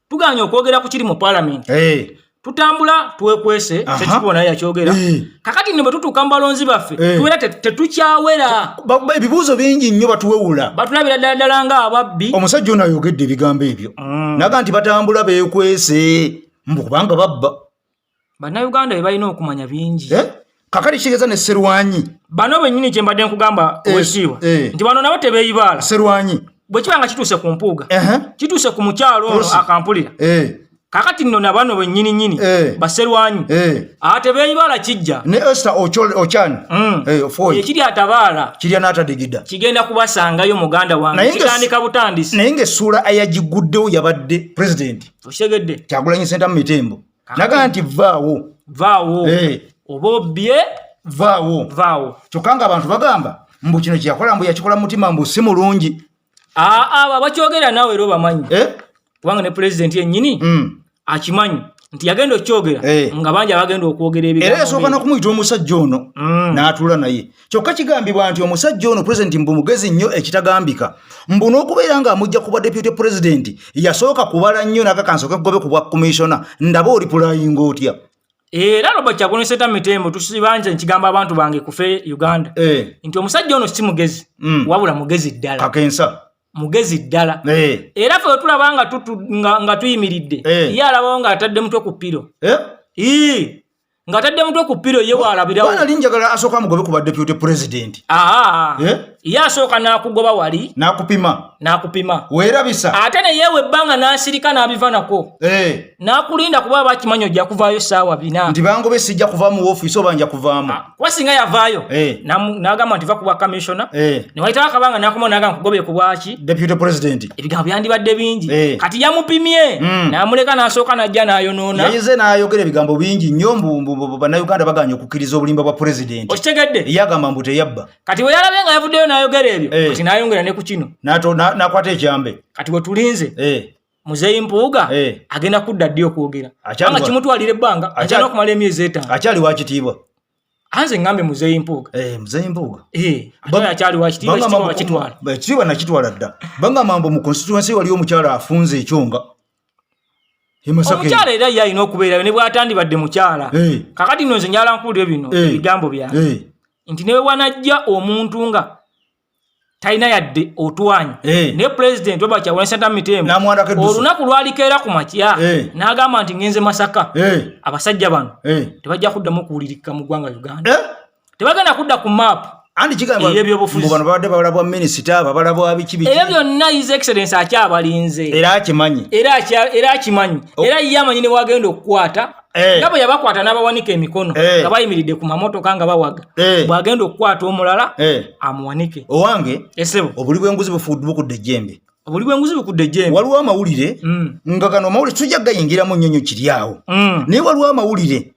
tuganya okwogera ku kiri mu Parliamentary tutambula tuwekwese Ssekikuwa naye yakyogera kakati ne bwe tutuuka mu balonzi baffe tubeera tetukyawera ebibuuzo bingi nnyo batuwewula batulabira ddala ng'ababbi omusajja ono ayogedde ebigambo ebyo naga nti batambula beekwese mbu kubanga babba bannayuganda be balina okumanya bingi kakati kitegeeza ne Serwanyi bano bennyini kye mbadde nkugamba owekitiibwa nti bano nabo tebeeyibaala Serwanyi bwe kiba nga kituuse ku Mpuuga kituuse ku mukyalo ono akampulira kakati nno na bano bennyini ba Serwanyi ate beeyibaala kijja ne Esther Ochan ekiri atabaala kirya n'atadigida kigenda kubasangayo muganda wange kitandika butandisi naye ng'essuula eyagiguddewo yabadde pulezidenti okitegedde Kyagulanyi Ssentamu Mitembo naga nti vaawo oba obbye vaawo kyokka nga abantu bagamba mbu kino kyeyakola mbu yakikola mu mutima mbu si mulungi abo abakyogera naawe era obamanyi kubanga ne pulezidenti yennyini akimanyi nti yagenda okukyogera nga bangi abagenda okwogera ebigambo era yasooka n'okumuyita omusajja ono n'atuula naye kyokka kigambibwa nti omusajja ono pulezidenti mbu mugezi nnyo ekitagambika mbu n'okubeera ng'amujja kuba deputy pulezidenti yasooka kubala nnyo n'akakansoke kugobe ku bwa komishona ndaba oli pulayinga otya era Robert Kyagulanyi Ssentamu Mitembo tusibanje nkigamba abantu bange kufe Uganda nti omusajja ono si mugezi wabula mugezi ddala kakensa mugezi ddala era ffe tulaba nga tuyimiridde ye alabawo ng'atadde mutwe ku ppiro ng'atadde mutwe ku ppiro ye waalabirawo bana linjagala asooka amugobe ku bwa deputy president ye asooka n'akugoba wali n'akupima weerabisa ate ne yeewa ebbanga n'asirika n'abiva nako n'akulinda kuba bakimanyi ojja kuvaayo ssaawa 4 nti bangobe sijja kuvaamu woofiisi oba nja kuvaamu kuba singa yavaayo n'agamba nti va ku bwa kamishona ne wayitawo akabanga n'akoma n'agamba nkugobye ku bwaki deputy president ebigambo byandibadde bingi kati yamupimye n'amuleka n'asooka n'ajja n'ayonoona yayize n'ayogera ebigambo bingi nnyo mbu bannayuganda baganya okukkiriza obulimba bwa president okitegedde ye agamba mbu teyabba kati bwe yalabye nga yavuddeyo n'ayogera ebyo kati n'ayongera ne ku kino n'akwata ekyambe kati bwe tulinze Muzeeyi Mpuuga agenda kudda ddi okwogera anga kimutwalira ebbanga akyala okumala emyezi 5 akyali wakitiibwa anze ngambe Muzeeyi Mpuuga Muzeeyi Mpuuga akyali wakitiibwa ekitiibwa bakitwala ekitiibwa nakitwala dda bangamba mbu mu constituency waliyo omukyala afunze ekyonga omukyala era ye alina okubeerayo ne bw'atandibadde mukyala kakati nno nze njala nkuwulira bino ebigambo byange nti ne bwe wanajja omuntu nga talina yadde otwanyi ne pulezidenti Robert Kyagulanyi Ssentamu Mitembo olunaku lwalikeera ku makya n'agamba nti ngenze Masaka abasajja bano tebajja kuddamu kuwulirika mu ggwanga Uganda tebagenda kudda ku maapu mbu bano babadde babalabwa minisita babalabwa biki era byonna his excellence akyabalinze era akimanyi era ye amanyi ne wagenda okukwata nga bwe yabakwata n'abawanika emikono nga bayimiridde ku mamotoka nga bawaga bw'agenda okukwata omulala amuwanike owange esebo obuli bw'enguzi bukudde ejjembe waliwo amawulire nga gano amawulire tujja gayingiramu nnyonnyo kiri awo naye waliwo amawulire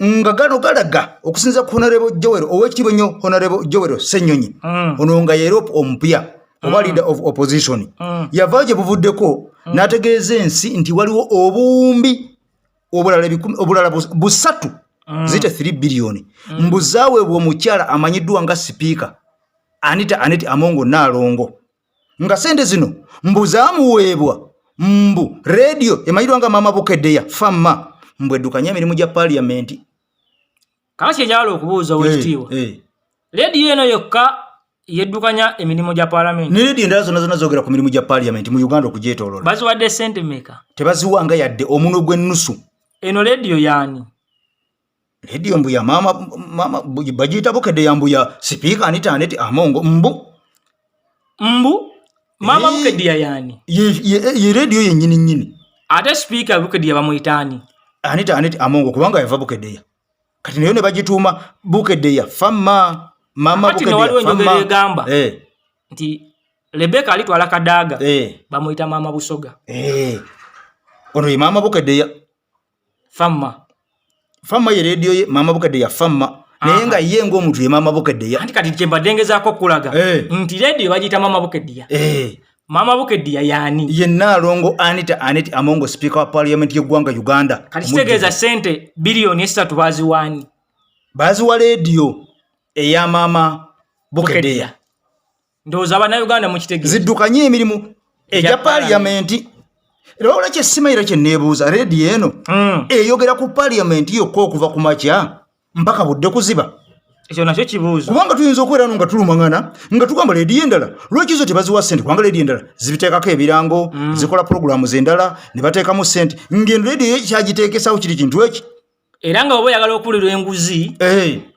nga gano galaga okusinza ku Honorable Joel ow'ekitiibwa nnyo Honorable Joel Ssennyonyi ono nga yeero omupya oba leader of opposition yavaayo gye buvuddeko n'ategeeza ensi nti waliwo obuwumbi obulala 3 zite 3 biliyoni mbuzaaweebwa omukyala amanyiddwa nga sipiika Anita Amongo Naalongo nga sente zino mbuzaamuweebwa mbu radio emanyiddwa nga Mama Bukeddeya Famma mbu eddukanya emirimu gya Parliament Kati njalo okubuuza wekitiibwa. Lediyo eno yokka yeddukanya emirimu gya Parliament. Ne lediyo endala zonna zogera ku mirimu gya Parliament mu Uganda okugyetooloola. Baziwadde ssente mmeka? Tebaziwanga yadde omuno gw'ennusu. Eno lediyo yaani? Lediyo mbu ya mama bagiyita Bukedde ya mbu ya Sipiika Anita Amongo mbu. Mama Bukedde yaani? Ye lediyo yennyini nnyini. Ate Sipiika Bukedde bamuyitaani? Anita Amongo kubanga yava Bukedde. Kati nayo ne bagituuma Bukedde famma. Mama Bukedde famma. Kati waliwo enjogera egamba nti Rebecca alitwala kadaaga bamuyita Mama Busoga. Ono ye Mama Bukedde famma ye lediyo ye Mama Bukedde famma. Naye nga ye ng'omuntu ye Mama Bukedde. Anti kati kyembadde ngezaako okulaga nti lediyo bagiyita Mama Bukedde. Mama Bukedde yaani? Ye Nnaalongo Anita Amongo Speaker wa Parliament y'eggwanga Uganda. Kati kitegeeza ssente bilioni 3 baziwaani? Baziwa lediyo eya Mama Bukedde. Ndowooza Abannayuganda mukitegeeza. Ziddukanye emirimu egya Parliament. Era wabula kye simayira kye neebuuza lediyo eno eyogera ku Parliament yokka okuva ku makya mpaka budde kuziba. Ekyo nakyo kibuuzo. Kubanga tuyinza okubeera nga tulumangana nga tugamba lediyo endala lwaki zo tebaziwa ssente kubanga lediyo endala zibiteekako ebirango zikola puroguramu z'endala ne bateekamu ssente ng'eno lediyo kyagiteekesawo kiri kintu eki. Era nga oba oyagala okuwulira enguzi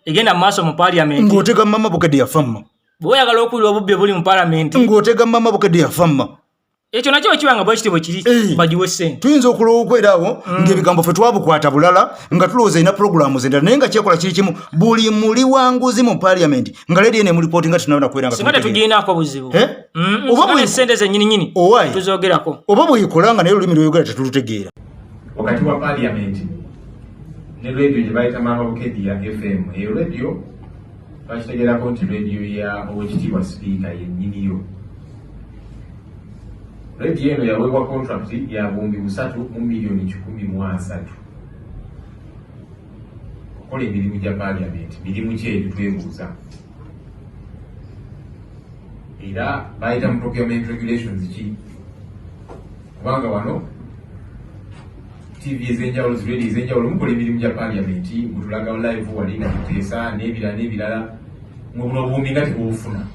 egenda mu maaso mu Parliament ng'otega Mama Bukedde famma. Bwe oyagala okuwulira obubbi buli mu Parliament ng'otega Mama Bukedde famma. Ekyo nakyo kibanga bwe kitibwe kiri bagiwe ssente. Tuyinza okwerawo ng'ebigambo ffe twabukwata bulala nga tulowooza ina puroguramu z'endala naye nga kyekola kiri kimu buli muli wanguzi mu Parliament nga lediyo ne mulipooti nga tunabona kubeera nga singa tetugirinaako buzibu. Oba ssente zennyininyini tuzoogerako. Oba bw'ekola nga naye olulimi lw'oyogera tetulutegeera. Wakati wa Parliament ne lediyo gye bayita Mama Bukedde ya FM eyo lediyo bakitegeerako nti lediyo ya Oweekitiibwa Sipiika yennyiniyo. Lediyo eno yaweebwa contract ya bumbi 3,130,000 okukola emirimu gya Parliament. Mirimu ki ebyo twebuuza? Era bayita mu procurement regulations ki? Kubanga wano TV ez'enjawulo ziredi ez'enjawulo mukola emirimu gya Parliament mutulaga live wali nga muteesa n'ebirala mu buno obuwumbi nga tebufuna.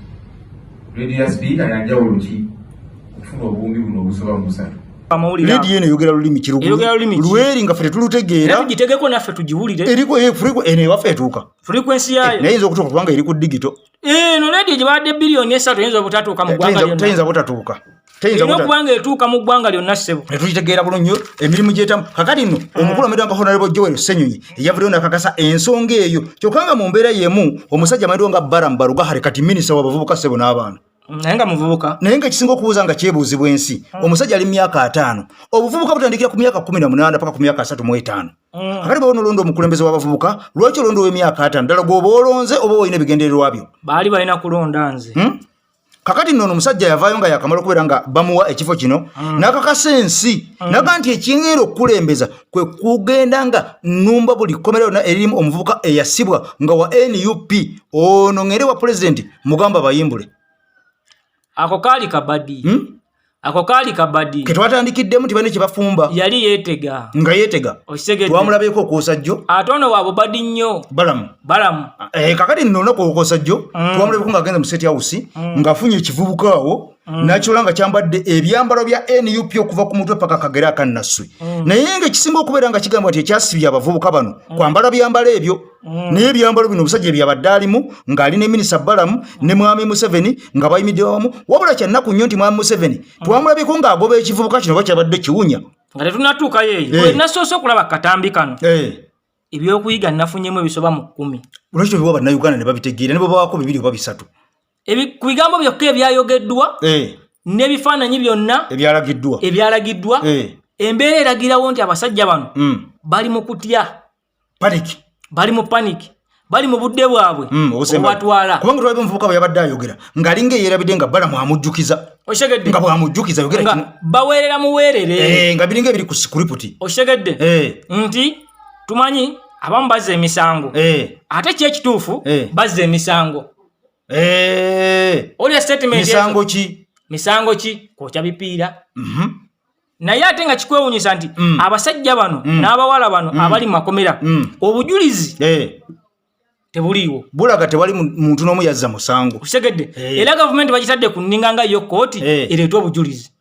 Lediyo ya Sipiika yanjawulo ki okufuna obuwumbi buno obusoba mu 3? Lediyo eno eyogera lulimi kirugu lweri nga ffe tetulutegeera. Tugitegeko naffe tugiwulire. Eriko eno ewaffe etuuka. Frequency yayo naye yinza okutuuka kubanga eri ku digito. No lediyo gye badde bilioni 3 yinza obutatuuka mu ggwanga lyonna. Teyinza butatuuka. Okubanga etuuka mu ggwanga lyonna ssebo. Netugitegeera bulungi emirimu gy'etamu. Kakati nno omukulu nga Honorable Joel Ssenyonyi eyavuddeyo n'akakasa ensonga eyo kyokka nga mu mbeera y'emu omusajja amanyiddwa nga Baramu Baluga kati minisita w'abavubuka ssebo n'abaana. Naye nga muvubuka. Naye nga ekisinga okubuuza nga kyebuuzibwa ensi omusajja ali mu myaka 5 obuvubuka butandikira ku myaka 18 paka ku myaka 35. Kakati bw'ono olonda omukulembeze w'abavubuka lwaki olonda ow'emyaka 5 ddala gw'oba olonze oba olina ebigendererwa byo? Baali balina kulonda nze. Kakati nno omusajja yavaayo nga yakamala okubeera nga bamuwa ekifo kino n'akakasa ensi naga nti ekingenda okukulembeza kwe kugenda nga nnumba buli kkomera yonna eririmu omuvubuka eyasibwa nga wa NUP ono ng'eri wa pulezidenti mugamba bayimbule. Ako kaali kabadi. Ketwatandikiddemu tibane kye bafumba. Yali yeetega. Nga yeetega. Twamulabyeko okwosajjo. Ate ono wa bubadi nnyo. Balamu. Kakati nno olunaku okwosajjo twamulabyeko ng'agenze mu State House ng'afunye ekivubuka awo n'akikola nga kyambadde ebyambalo bya NUP okuva ku mutwe paka akagere akannaswe. Naye ng'ekisinga okubeera nga kigamba nti ekyasibye abavubuka bano kwambala byambalo ebyo. Naye ebyambalo bino omusajja ebyabadde alimu ng'ali ne minisita Balamu ne mwami Museveni nga bayimidde wamu wabula kyannaku nnyo nti mwami Museveni twamulabyeko ng'agoba ekivubuka kino bakyabadde kiwunya. Nga tetunnatuukayo eyo nasoose okulaba katambi kano ebyokuyiga nafunyemu ebisoba mu 10. Lwaki biwa bannayuganda ne babitegeera ne babawaako 2 oba 3? Ku bigambo byokka ebyayogeddwa n'ebifaananyi byonna ebyalagiddwa embeera eragirawo nti abasajja bano bali mu kutya bali mu panic bali mu budde bwabwe obatwala kubanga twabe omuvubuka bwe yabadde ayogera ng'alinga eyerabidde nga Balamu amujjukiza nga bw'amujjukiza yogera baweerera muweerere nga biringa ebiri ku script oshegedde nti tumanyi abamu bazza emisango ate kyekituufu bazza emisango olya statement misango ki kwokya bipiira naye ate nga kikwewuunyisa nti abasajja bano n'abawala bano abali mu makomera obujulizi tebuliwo bulaga tewali muntu n'omu yazza musango usegedde era government bagitadde ku nninga yo kooti ereetwa obujulizi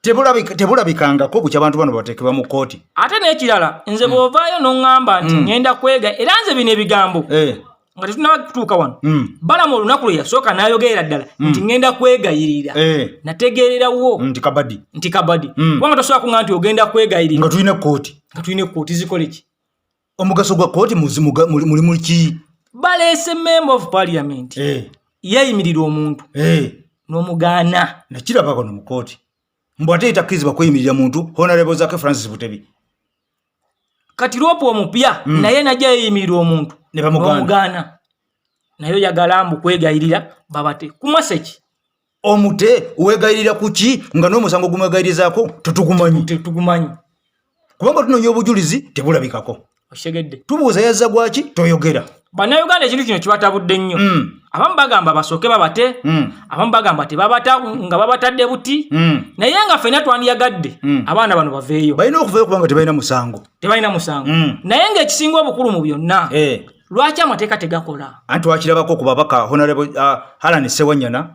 tebulabikangako bukya abantu bano bateekebwa mu kooti ate n'ekirala nze bw'ovaayo n'oŋŋamba nti ngenda kwega era nze bino ebigambo nga tetunaba kutuuka wano balamu olunaku lwe yasooka n'ayogerera ddala nti ngenda kwegayirira nategeererawo nti kabadi kubanga tosobola kuŋŋamba nti ogenda kwegayirira nga tulina ekkooti zikole ki omugaso gwa kooti mulimu ki baleese member of parliament yeeyimirira omuntu n'omugaana nakiraba kono mu kooti mbu ate etakkirizibwa kweyimirira muntu honorable Zake Francis Butebi kati lwopo omupya naye najja yeeyimirira omuntu n'omugaana naye yagala mbu kwegayirira babate kumwaseki omute wegayirira kuki nga n'omusango gumwegayirizaako tetugumanyi kubanga tunoonya obujulizi tebulabikako osegedde tubuuza yazza gwaki toyogera bannayuganda ekintu kino kibatabudde nnyo abamu bagamba basooke babate abamu bagamba tebabata nga babatadde buti naye nga ffenna twandiyagadde abaana bano baveeyo balina okuvayo kubanga tebalina musango naye ng'ekisinga obukulu mu byonna lwaki amateeka tegakola anti wakirabako ku babaka honorable Halan Sewanyana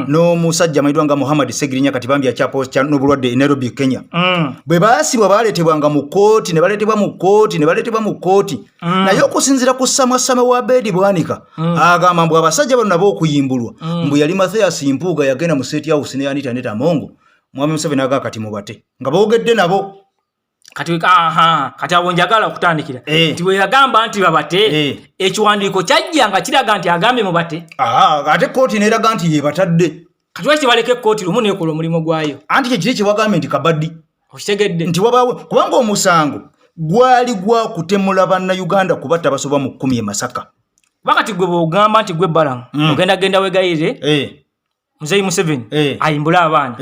n'omusajja amayitibwa nga Muhammad Segirinya kati bambi akyapo n'obulwadde e Nairobi Kenya bwe baasibwa baaleetebwanga mu kooti ne baleetebwa mu kooti naye okusinziira ku Samasame wa Bedi Bwanika agamba mbu abasajja bano nabo okuyimbulwa mbu yali Mathias Mpuuga yagenda mu State House ne Anita Neta Mongo Mwami Museveni aga kati mubate nga boogedde nabo kati abo njagala okutandikira nti bwe yagamba nti babate ekiwandiiko kyajja nga kiraga nti agambye mubate ate kooti neeraga nti yebatadde kati lwaki baleka kooti lumu neekola omulimu gwayo anti kyekiri kyewagambye nti kabaddi okitegedde nti wabaawo kubanga omusango gwali gwa kutemula bannayuganda kubatta basoba mu 10 e Masaka bakati gwe bw'ogamba nti gwe Balamu ogenda wegayirire Muzeyi Museveni ayimbula abaana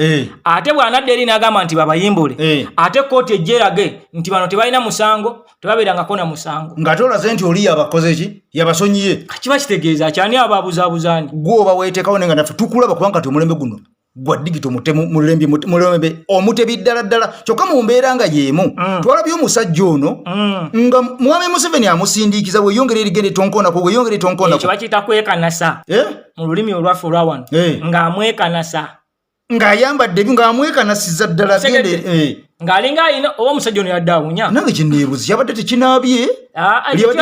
ate bw'anadde eri n'agamba nti babayimbule ate kooti ejjerage nti bano tebalina musango tebabeerangako na musango ng'ate olaze nti oli yabakoze ki yabasonyiye kiba kitegeeza kyani ababuzaabuzaani gwe oba weeteekawo nenga naffe tukulaba kubanga kati omulembe guno gwa digito mulembe omutebi ddala kyokka mu mbeera nga yeemu twalabye omusajja ono nga Mwami Museveni amusindiikiza weyongera erigende tonkonako ekyo bakiyita kwekanasa mu lulimi olwaffe olwa wano ng'amwekanasa ng'ayambadde ng'amwekanasiza ddala gende ng'alinga alina oba omusajja ono yadde awunya nange kineebuzi kyabadde tekinaabye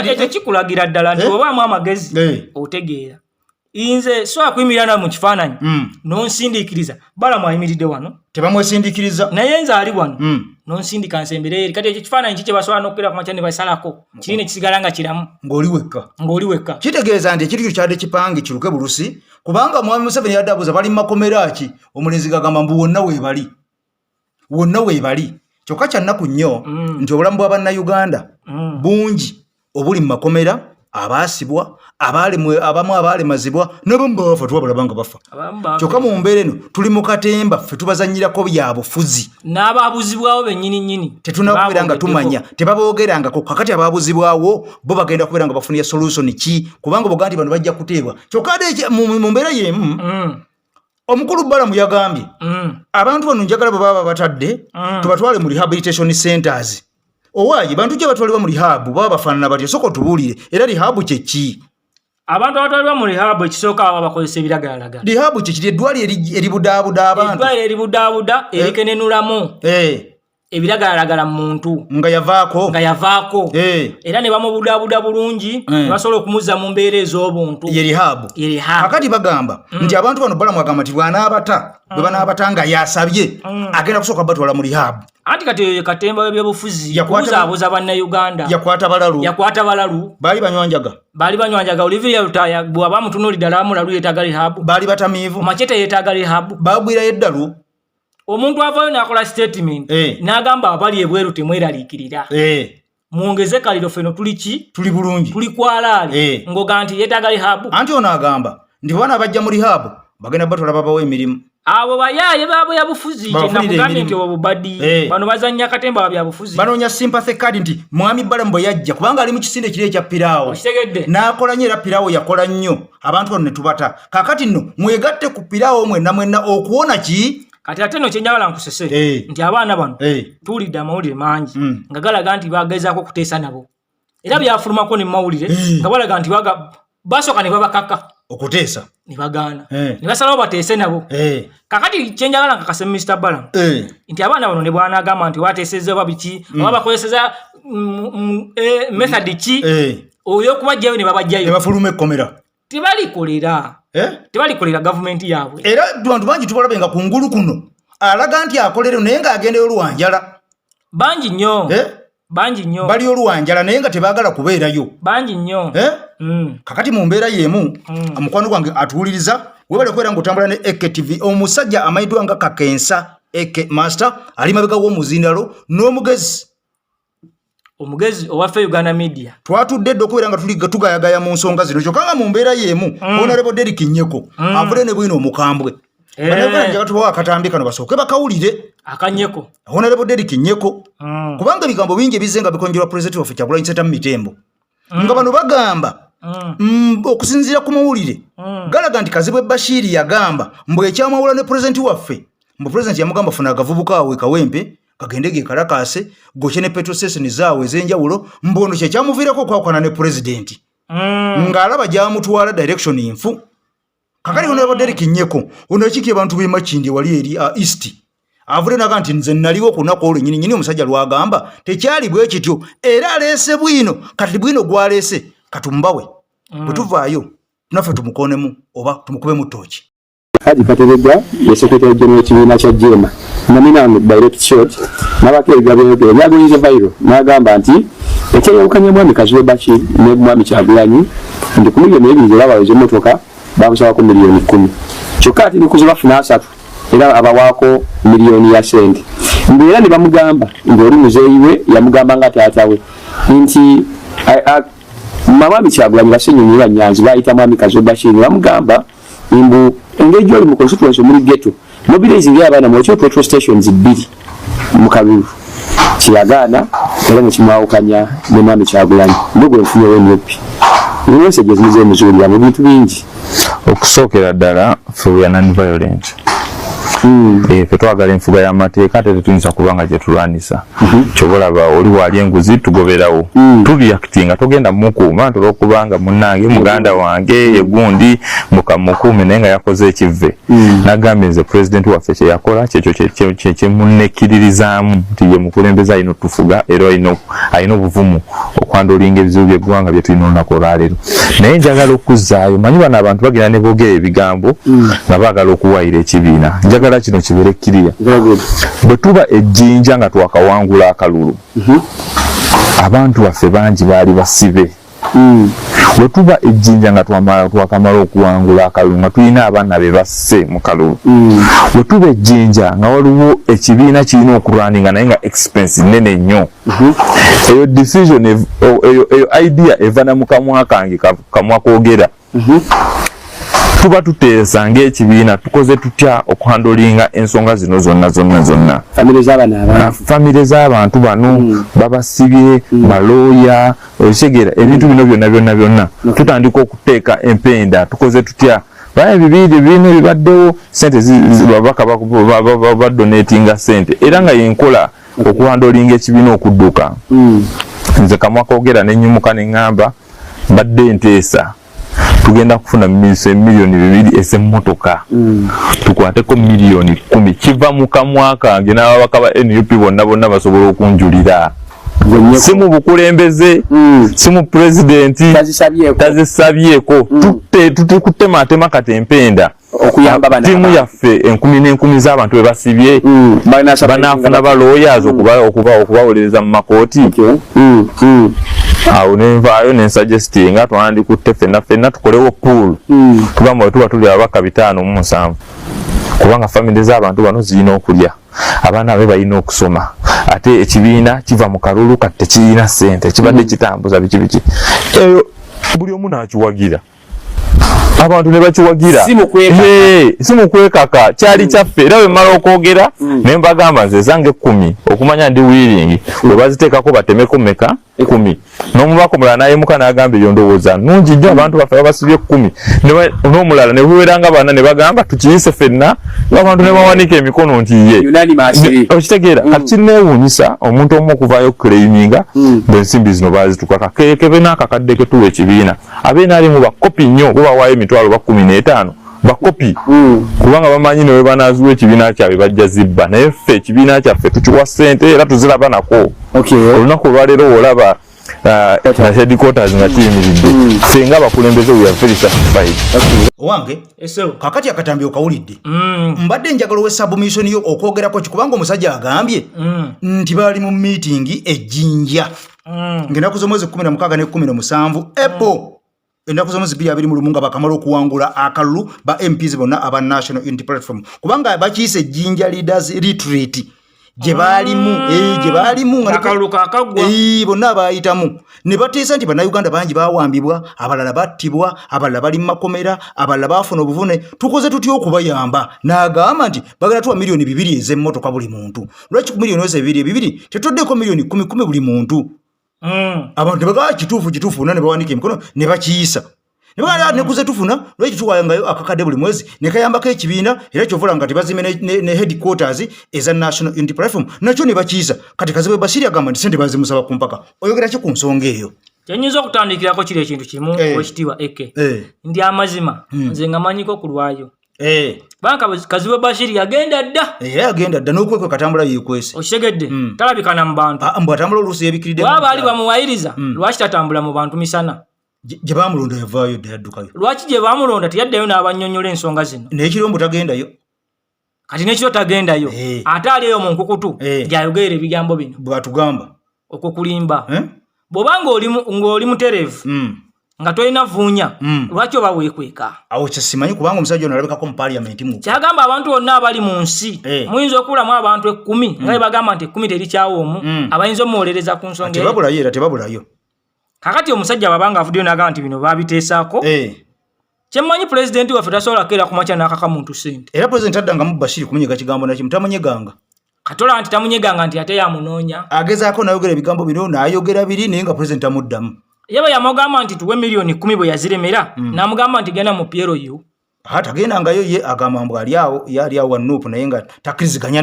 ekyo kikulagira ddala nti obaamu amagezi otegeera inze so akuyimirana mu kifaananyi nonsindiikiriza Balamu ayimiridde wano tebamwesindiikiriza naye nze ali wano nonsindika nsembere eri kati ekyo kifaananyi kiki kyebasobola n'okukkira ku makya ne basalako kiri ne kisigala nga kiramu ng'oli wekka kitegeeza nti ekiri kyo kyadde kipange kiruke bulusi kubanga Mwami Museveni yadde abuuza bali mu makomera ki omulenzi gagamba mbu wonna weebali kyokka kya nnaku nnyo nti obulamu bw'abannayuganda bungi obuli mu makomera abaasibwa abamu abalemazibwa n'abamu bafa tubalaba nga bafa kyokka mu mbeera eno tuli mu katemba ffe tubazannyirako byabufuzi n'abaabuzibwawo bennyini tetunakubeera nga tumanya tebaboogerangako kakati abaabuzibwawo bo bagenda kubeera nga bafunira solution ki kubanga boga nti bano bajja kuteebwa kyokka ate mu mbeera y'emu omukulu Balamu yagambye abantu bano njagala bwe baba batadde tubatwale mu rehabilitation centers owaayi bantu gye batwalibwa mu rehab baba bafaanana batyo soko tubuulire era rehab kyeki abantu abatwalibwa mu rehab ekisooka baba bakozesa ebiragalalagala rehab kyekiri eddwaliro eribudaabuda abantu eddwaliro eribudaabuda erikenenulamu ebiragalalagala mu muntu nga yavaako era ne bamubudaabuda bulungi ne basobola okumuzza mu mbeera ez'obuntu ye rehab akati bagamba nti abantu bano Balamu agamba nti bwe banaabata nga yasabye agenda kusooka batwala mu rehab anti kati katemba w'ebyobufuzi kubuzaabuza bannayuganda yakwata balalu baali banywanjaga Olivia Lutaya bw'aba mutunuulidde alamulalu yeetaaga rehab baali batamiivu Machete yeetaaga rehab baagwirayo eddalu omuntu avayo n'akola statement n'agamba abali ebweru temweraliikirira mwongeze kaliro feno tuli bulungi tuli kwalaale ngoga nti yeetaaga rehab anti ono agamba nti bwana abajja mu rehab bagenda batwala babawo emirimu abo bayaaye baabo yabufuzi nakugambye nti obubadi bano bazannya katemba wa byabufuzi banoonya sympathy card nti Mwami Balamu bwe yajja kubanga ali mu kisinde kiri ekya piraawo n'akola nnyo era piraawo yakola nnyo abantu bano ne tubata kaakati nno mwegatte ku piraawo mwenna okuwona ki kati ate no kyenjagala nkusese nti abaana bano tuwulidde amawulire mangi nga galaga nti bagezaako kuteesa nabo era byafulumako ne mawulire nga balaga nti basoka ne babakaka okuteesa ne bagana ne basalawo bateese nabo kakati kyenjagala nkakase Mr. Balam nti abaana bano ne bwana agamba nti wateesezza babiki oba bakozeseza method ki oyo kubajjayo ne babajjayo ne bafuluma ekkomera tebalikolera gavumenti yaabwe era abantu bangi tubalabenga ku ngulu kuno alaga nti akolere naye ng'agendayo oluwanjala bangi nnyo bali oluwanjala naye nga tebaagala kubeerayo bangi nnyo kakati mu mbeera y'emu mukwano gwange atuwuliriza webale kwera ng'otambula ne Eke TV omusajja amayiddwa nga Kakensa Eke Master ali mabega w'omuzindalo n'omugezi owaffe Uganda Media twatudde edda okubeera nga tugayagaya mu nsonga zino kyokka nga mu mbeera y'emu Honorable Derrick Nyeko avule ne Bwino omukambwe banebanja batubawo akatambi kano basooke bakawulire akanyeko Honorable Derrick Nyeko kubanga ebigambo bingi ebizenga bikonjerwa President waffe Kyagulanyi Ssentamu Mitembo nga bano bagamba okusinziira ku mawulire galaga nti Kazibwe Bashir yagamba mbu ekyamawula ne President waffe mbu President yamugamba funa agavubuka awe kawempe kagende ge kalakase goche ne petrol station zaawe ezenjawulo mbono kye kyamuviirako okwakwana ne President ng'alaba gyamutwala direction infu kakali Honorable Derrick Nyeko ono ekiki abantu b'emakindi wali eri east avule naga nti nze naliwo kunako olwo nyini omusajja lwagamba tekyali bwe kityo era aleese Bwino kati Bwino gwaleese katumbawe bwe tuvaayo naffe tumukonemu oba tumukube mu tooki Haji Kateregga ye Secretary General kibiina kya Jema namina direct shot nabakere gabyo nyagoyize viral nagamba nti ekyeyawukanya mwami Kazibwe Bashir ne mwami Kyagulanyi ndi ku miliyoni ebiri z'abawezo motoka bamusaba ku miliyoni 10 kyokka ati nikuziba funa asatu era abawaako miliyoni ya sente mbeera ne bamugamba ng'oli muzeeyiwe yamugamba nga taatawe nti mwami Kyagulanyi basenyonyi banyanzi bayita mwami Kazibwe Bashir bamugamba mbu engeri gy'oli mu constituency muri ghetto mobilizing abaana mu petrol stations 2 mu Kalulu kiyagaana era ne kimwawukanya ne mwami Kyagulanyi ndogwe nfunyewo nyopi nyose gezize muzuri ya bintu bingi okusookera ddala ffe ya non-violent ffe twagala enfuga y'amateeka ate tetuyinza kubanga gye tulwanisa kyobolaba oli waali enguzi tugoberawo tureactinga togenda mukuuma nti olwokubanga munnange muganda wange yegundi mukamukuume naye nga yakoze ekivve nagambye nze president waffe kyeyakola kyekyo kyemunnekkiririzaamu nti ye mukulembeze alina otufuga era alina obuvumu okwandolinga ebizibu by'eggwanga bye tulina olunaku olwaleero naye njagala okuzzaayo manyi bano abantu bagenda ne boogera ebigambo nga baagala okuwayira ekibiina njagala kino kibeere kkiriya bwe tuba ejjinja nga twakawangula akalulu abantu baffe bangi baali basibe bwe tuba ejjinja nga twakamala okuwangula akalulu nga tulina abaana be basse mu kalulu bwe tuba ejjinja nga waliwo ekibiina kirina okulwaninga naye nga expense nene nnyo eyo decision eyo idea eva na mukamwa kange kamwa koogera tuba tuteesa ng'ekibiina tukoze tutya okuhandolinga ensonga zino zonna famire z'abantu bano babasibye balooya okitegeera ebintu bino byonna tutandika okuteeka empenda tukoze tutya baye ebibiina ebibaddewo sente babaka badonatinga sente era nga yenkola okuhandolinga ekibiina okudduka nze kamwa koogera nenyumuka neŋŋamba mbadde nteesa tugenda kufuna miliyoni 2 ez'emmotoka tukwateko miliyoni 10 kiva mu kamwa kange n'ababaka ba NUP bonna basobola okunjulira si mu bukulembeze si mu pulezidenti tazisabyeko tutematema kati empenda tiimu yaffe 10 z'abantu be basibye banaafuna balooyazi okubawolereza mu makooti awo nenvaayo nensuggestinga twandikutte ffenna tukolewo pool tugamba bwe tuba tuli ababaka 5 kubanga famire z'abantu bano zirina okulya abaana be balina okusoma ate ekibiina kiva mu kalulu kati tekirina ssente kibadde kitambuza biki eyo buli omu n'akiwagira abantu ne bakiwagira si mu kwekaka kyali kyaffe era bwe mmala okwogera ne mbagamba nze zange 10 okumanya ndi wiiringi bwe baziteekako batemeko meka 10 n'omubaka omulala nayemuka n'agamba eyo ndowooza nungi nnyo abantu baffe babasibye 10 n'omulala ne buweranga bana ne bagamba tukiyise ffenna abantu ne bawanika emikono nti ye okitegeera kati kinneewuunyisa omuntu omu okuvaayo okuclaiminga bwensimbi zino bazitukaka kebe n'akakadde ketuwa ekibiina abeena ali mu bakopi nnyo bo bawaayo emitwalo 15 bakopi kubanga bamanyi ne bwe banaaziwa ekibiina kyabwe bajja zibba naye ffe ekibiina kyaffe tukiwa ssente era tuziraba nako olunaku olwaleero olaba headquarters nga kiyimiridde senga abakulembeze we are very satisfied wange kakati akatambi okawulidde mbadde njagala we submission yo okwogerako kikubanga omusajja agambye nti bali mu meeting ejjinja ng'ennaku z'omwezi 16 ne 17 April ennaku z'omwezi 20 nga bakamala okuwangula akalulu ba MPs bonna aba National Unity Platform kubanga bakiyise ejjinja leaders retreat gye baalimu akalulu kakagwa bonna bayitamu ne bateesa nti bannayuganda bangi bawambibwa abalala battibwa abalala bali mu makomera abalala baafuna obuvune tukoze tutya okubayamba n'agamba nti bagala tuwa miliyoni 2 ez'emmotoka buli muntu lwaki ku miliyoni ebiri tetuddeko miliyoni 10 buli muntu abantu bagaa kituufu ne bawanika emikono ne bakiyisa ne bagala nekuze tufuna lwaki tuwayangayo akakadde buli mwezi ne kayambako ekibiina era kyovula nga tebazime ne headquarters eza National Unity Platform nakyo ne bakiyisa kati kazibe Bashiri agamba nti sente bazimusaba ku mpaka oyogera ki ku nsonga eyo kyenyinza okutandikirako kiri ekintu kimu wekitiibwa eke ndi amazima nze nga manyiko ku lwayo banka kazibe Bashiri yagenda dda n'okwekwe katambula yeekwese okitegedde talabikana mu bantu mbu atambula oluusi yeebikiridde waba ali bamuwayiriza lwaki tatambula mu bantu misana gye bamulonda yavaayo dda yaddukayo lwaki gye bamulonda teyaddayo n'abannyonnyola ensonga zino n'ekirombo tagendayo kati n'ekiro tagendayo ate ali eyo mu nkukutu gy'ayogerera ebigambo bino bw'atugamba okukulimba bw'oba ng'oli mutereevu nga tolina vuunya lwaki oba weekweka awo kyesimanyi kubanga omusajja ono alabikako mu Parliament mu kyagamba abantu bonna abali mu nsi muyinza okulamu abantu 10 nga bagamba nti 10 terikyawoomu abayinza omuwolereza ku nsonga tebabulayo era tebabulayo kakati omusajja babanga avuddeyo n'agamba nti bino babiteesaako kyemmanyi pulezidenti waffe tasobola keera ku makya n'akaka muntu sente era pulezidenti addangamu Bashiri kumunyega kigambo nakimu tamunyeganga katola nti tamunyeganga nti ate yamunoonya agezaako n'ayogera ebigambo bino n'ayogera biri naye nga pulezidenti amuddamu yaba yamugamba nti tuwe miliyoni 10 bwe yaziremera n'amugamba nti genda mu PLU tagendangayo ye agamba mbu ali awo wanuupu naye nga takkiriziganya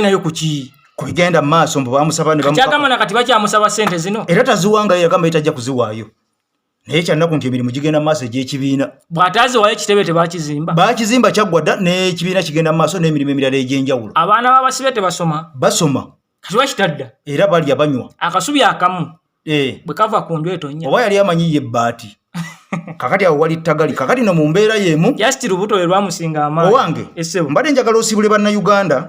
nayo kuki kubigenda maaso mbu bamusaba ne kyagamba nakati bakyamusaba sente zino era taziwangayo yagamba etajja kuziwaayo naye kyannaku nti emirimu gigenda maaso egy'ekibiina bw'ataziwaayo kitebe bakizimba kyaggwa dda n'ekibiina kigenda maaso n'emirimu emirala egy'enjawulo abaana babasibe tebasoma kati bakitadda era balya banywa akasubi akamu bwe kava ku ndweto nnya oba yali amanyi ye ebbaati kakati awo wali ttagali kakati no mu mbeera y'emu just lubuto lwe lwamusinga amaanyi owange mbadde njagala osibule bannayuganda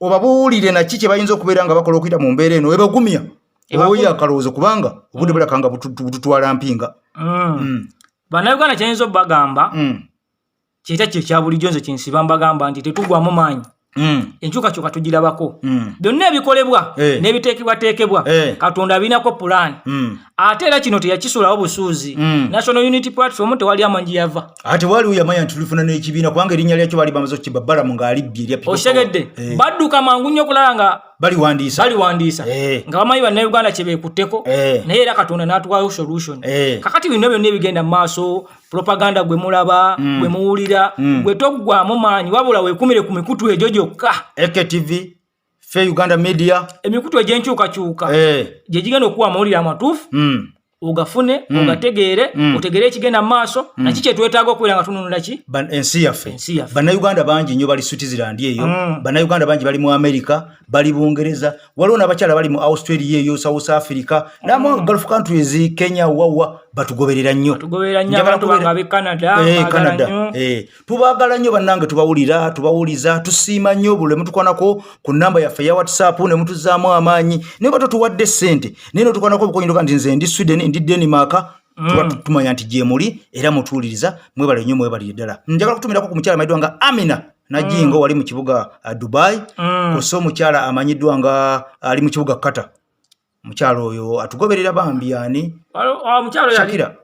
obabuulire naki kye bayinza okubeera nga bakola okuyita mu mbeera eno ebagumya oyo akalowoozo kubanga obudde bulaka nga bututwala mpinga bannayuganda kyayinza obbagamba kyeta kye kya bulijjo nze kinsiba mbagamba nti tetugwamu maanyi enkyukakyuka tugirabako byonna ebikolebwa n'ebiteekebwateekebwa Katonda abinako pulaani ate era kino teyakisulawo busuuzi National Unity Platform tewali amanyi yava ate waliwo yamanya nti tulifuna n'ekibiina kubanga erinnya lyakyo bali bamaze okukibabalamu ng'alibbye erya okitegedde badduka mangu nnyo okulaba nga baliwandiisa nga bamanyi bannayuganda kye beekutteko naye era Katonda n'atuwayo solution kakati bino byonna ebigenda mu maaso propaganda gwe mulaba gwe muwulira gwe toggwamu maanyi wabula weekumire ku mikutu egyo gyokka EKTV Fair Uganda Media emikutu egy'enkyukakyuka gye gigenda okuwa amawulire amatuufu ogafune ogategeere otegeere ekigenda mu maaso naki kyetwetaaga okubeera nga tununula ki ensi yaffe bannayuganda bangi nnyo bali Switzerland eyo bannayuganda bangi bali mu America bali Bungereza waliwo n'abakyala bali mu Australia eyo South Africa n'amu Gulf countries Kenya wawa batugoberera nnyo abantu bangabe Canada tubaagala nnyo bannange tubawuliza tusiima nnyo buli mutukwanako ku namba yaffe ya WhatsApp ne mutuzaamu amaanyi ne bato tuwadde ssente nino tukwanako bukonyiruka nti nze ndi Sweden ndi Denmark tumanya nti gye muli era mutuwuliriza mwebale nnyo mwebalire ddala njagala kutumirako ku mukyala amanyiddwa nga Amina Najingo wali mu kibuga Dubai koso omukyala amanyiddwa nga ali mu kibuga Qatar mukyalo oyo atugoberera bambi ani mukyalo Shakira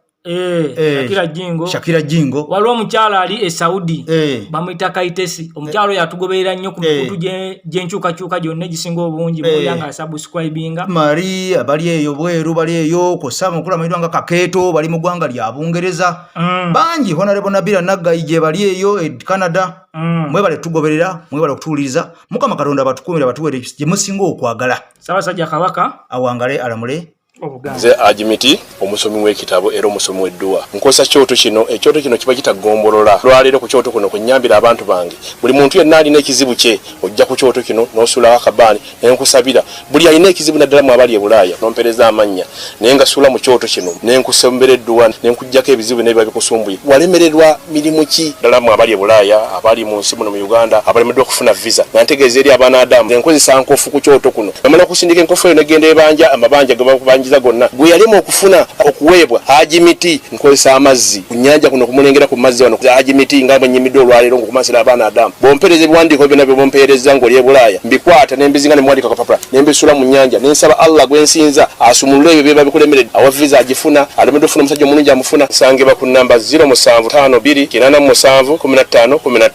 Shakira Jingo waliwo omukyala ali e Saudi bamuyita Kaitesi omukyalo yatugoberera nnyo ku mikutu gy'enkyukakyuka gyonna gisinga obungi muyanga subscribinga Maria bali eyo bweru bali eyo ko sama kula mayidwa nga Kaketo bali mu gwanga lya Bungereza bangi honorable Nabila Naggayi gye bali eyo e Canada mwebale tugoberera mwebale okutuuliriza Mukama Katonda batukumira batuwere gye musinga okwagala Ssaabasajja Kabaka awangale alamule Nze Ajimiti omusomi w'ekitabo era omusomi w'edduwa nkosa kyoto kino ekyoto kino kiba kitagombolola lwaleero ku kyoto kuno kunyambira abantu bange buli muntu yenna alina ekizibu kye ojja ku kyoto kino n'osulawo akabaani naye nkusabira buli alina ekizibu naddala mu abali e Bulaaya n'ompereza amannya naye nga sula mu kyoto kino ne nkusembera edduwa ne nkuggyako ebizibu n'ebiba bikusumbuye walemererwa mirimu ki ddala mu abali e Bulaaya abali mu nsi muno mu Uganda abalemeddwa okufuna visa nantegeeza eri abaana Adamu enkozesa nkofu ku kyoto kuno namala okusindika enkofu eyo negenda ebanja amabanja ge gonna gwe yalima okufuna okuweebwa Ajimiti nkozesa amazzi ku nnyanja kuno kumulengera ku mazzi wano Ajimiti nga bwe nnyimidde olwaleero ng'okumasira abaana Adamu bompereza ebiwandiiko byonna bye bompeereza ng'oli e Bulaaya mbikwata ne mbizinga ne muwandiika kapapula ne mbisula mu nnyanja ne nsaba Allah gwe nsinza asumulule ebyo byeba bikulemeredde awa visa agifuna alemedde ofuna omusajja omulungi amufuna nsangibwa ku nnamba 07528871515